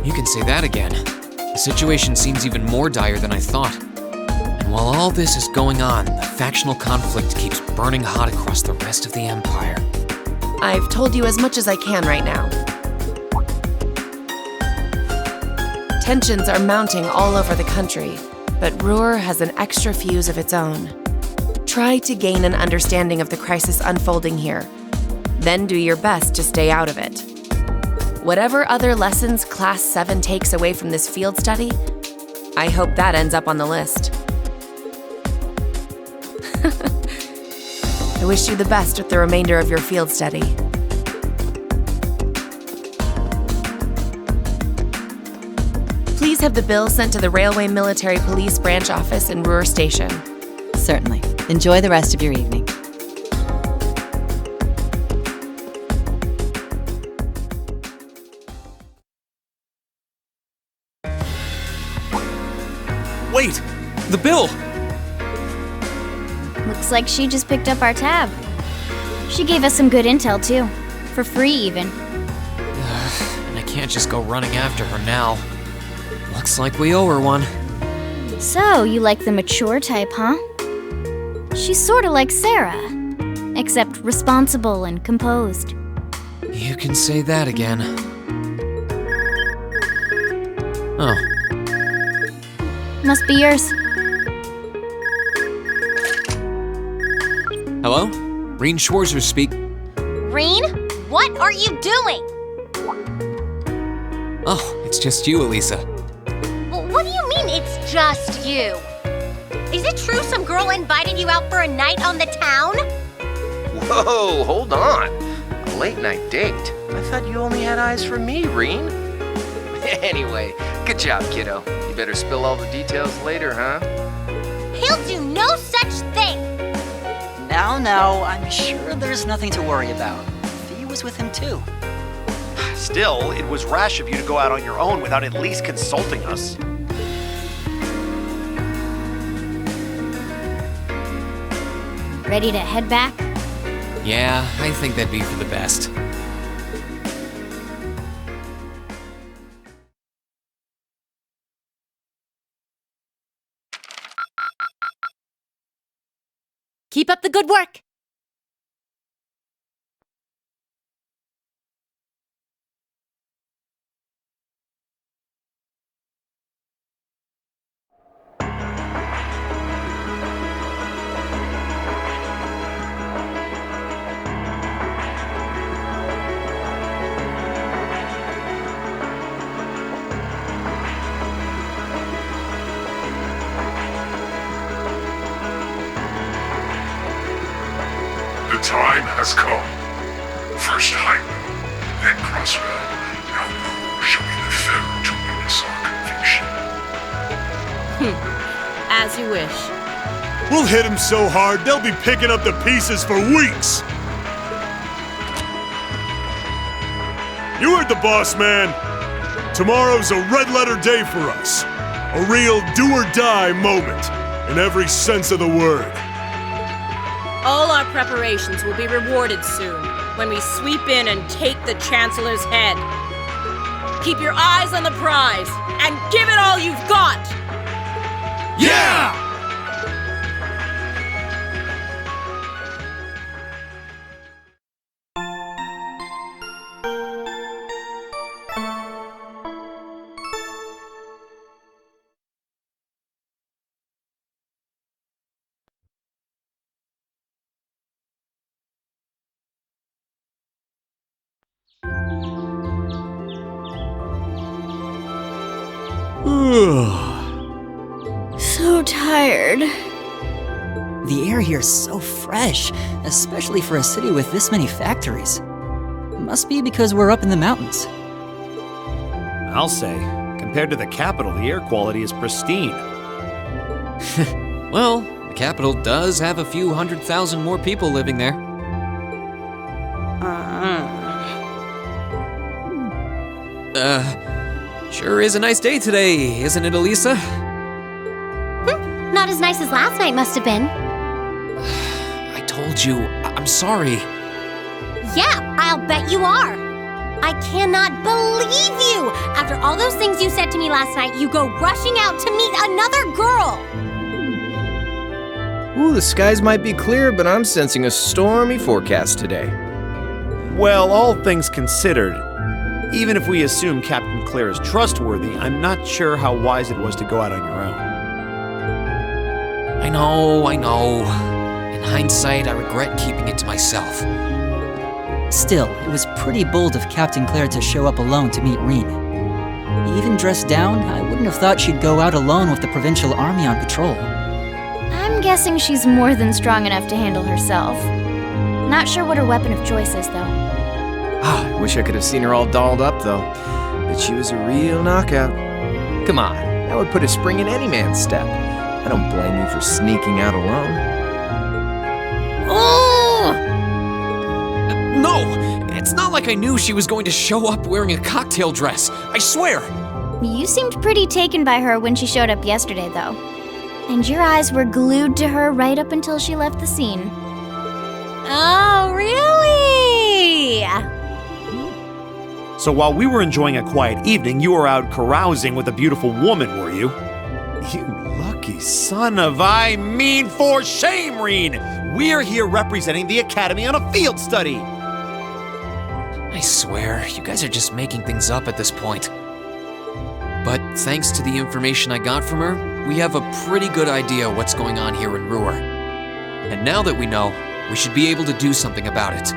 You can say that again. The situation seems even more dire than I thought. And while all this is going on, the factional conflict keeps burning hot across the rest of the Empire. I've told you as much as I can right now. Tensions are mounting all over the country, but Roer has an extra fuse of its own. Try to gain an understanding of the crisis unfolding here. Then do your best to stay out of it. Whatever other lessons Class 7 takes away from this field study, I hope that ends up on the list. I wish you the best with the remainder of your field study. Please have the bill sent to the Railway Military Police Branch Office in Roer Station. Certainly. Enjoy the rest of your evening. Wait! The bill! Looks like she just picked up our tab. She gave us some good intel, too. For free, even. And I can't just go running after her now. Looks like we owe her one. So, you like the mature type, huh? She's sorta like Sarah, except responsible and composed. You can say that again. Oh. Must be yours. Hello? Reen Schwarzer speak. Reen, what are you doing? Oh, it's just you, Elisa. Well, what do you mean it's just you? Is it true some girl invited you out for a night on the town? Whoa, hold on. A late night date? I thought you only had eyes for me, Reen. Anyway, good job, kiddo. You better spill all the details later, huh? He'll do no such thing! Now, I'm sure there's nothing to worry about. Fee was with him too. Still, it was rash of you to go out on your own without at least consulting us. Ready to head back? Yeah, I think that'd be for the best. Keep up the good work. The time has come. First Hyman, then Crossrail. Now who shall be the third to witness our conviction? As you wish. We'll hit him so hard, they'll be picking up the pieces for weeks! You heard the boss, man. Tomorrow's a red-letter day for us. A real do-or-die moment, in every sense of the word. All our preparations will be rewarded soon, when we sweep in and take the Chancellor's head. Keep your eyes on the prize, and give it all you've got! Yeah! So tired. The air here is so fresh, especially for a city with this many factories. Must be because we're up in the mountains. I'll say, compared to the capital, the air quality is pristine. Well, the capital does have a few 100,000 more people living there. Sure is a nice day today, isn't it, Elisa? Not as nice as last night must have been. I told you, I'm sorry. Yeah, I'll bet you are. I cannot believe you! After all those things you said to me last night, you go rushing out to meet another girl! Ooh, the skies might be clear, but I'm sensing a stormy forecast today. Well, all things considered, even if we assume Captain Claire is trustworthy, I'm not sure how wise it was to go out on your own. I know. In hindsight, I regret keeping it to myself. Still, it was pretty bold of Captain Claire to show up alone to meet Reen. Even dressed down, I wouldn't have thought she'd go out alone with the provincial army on patrol. I'm guessing she's more than strong enough to handle herself. Not sure what her weapon of choice is, though. I wish I could have seen her all dolled up, though. But she was a real knockout. Come on, that would put a spring in any man's step. I don't blame you for sneaking out alone. Oh! No! It's not like I knew she was going to show up wearing a cocktail dress. I swear! You seemed pretty taken by her when she showed up yesterday, though. And your eyes were glued to her right up until she left the scene. Oh, really? So while we were enjoying a quiet evening, you were out carousing with a beautiful woman, were you? You lucky son of for shame, Reen! We're here representing the Academy on a field study! I swear, you guys are just making things up at this point. But thanks to the information I got from her, we have a pretty good idea what's going on here in Roer. And now that we know, we should be able to do something about it.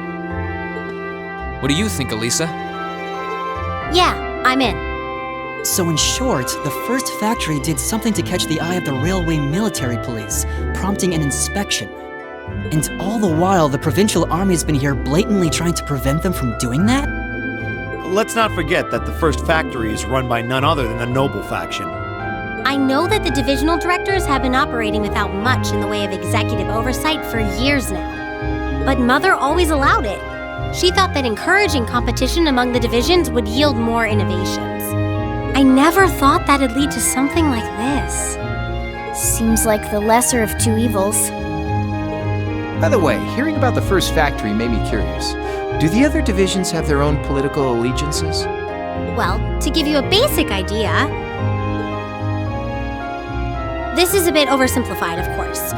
What do you think, Elisa? Yeah, I'm in. So in short, the first factory did something to catch the eye of the railway military police, prompting an inspection. And all the while, the provincial army's been here blatantly trying to prevent them from doing that? Let's not forget that the first factory is run by none other than the noble faction. I know that the divisional directors have been operating without much in the way of executive oversight for years now. But Mother always allowed it. She thought that encouraging competition among the divisions would yield more innovations. I never thought that'd lead to something like this. Seems like the lesser of two evils. By the way, hearing about the first factory made me curious. Do the other divisions have their own political allegiances? Well, to give you a basic idea, this is a bit oversimplified, of course.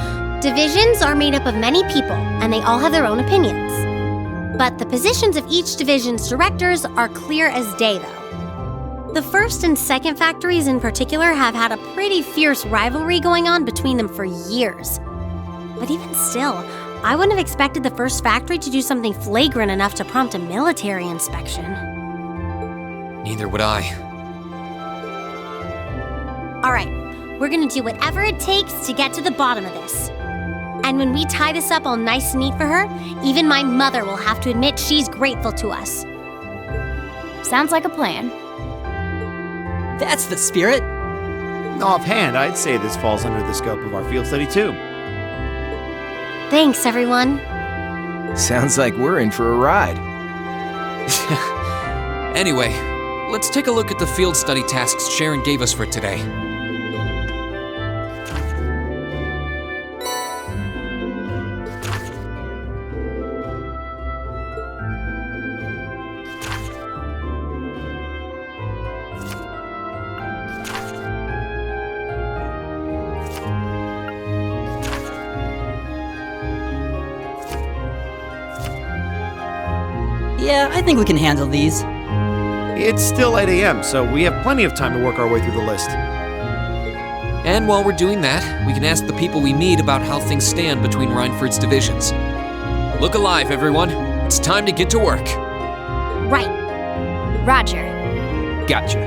Divisions are made up of many people, and they all have their own opinions. But the positions of each division's directors are clear as day, though. The first and second factories in particular have had a pretty fierce rivalry going on between them for years. But even still, I wouldn't have expected the first factory to do something flagrant enough to prompt a military inspection. Neither would I. All right, we're gonna do whatever it takes to get to the bottom of this. And when we tie this up all nice and neat for her, even my mother will have to admit she's grateful to us. Sounds like a plan. That's the spirit. Offhand, I'd say this falls under the scope of our field study too. Thanks, everyone. Sounds like we're in for a ride. Anyway, let's take a look at the field study tasks Sharon gave us for today. Yeah, I think we can handle these. It's still 8 a.m., so we have plenty of time to work our way through the list. And while we're doing that, we can ask the people we meet about how things stand between Reinford's divisions. Look alive, everyone. It's time to get to work. Right. Roger. Gotcha.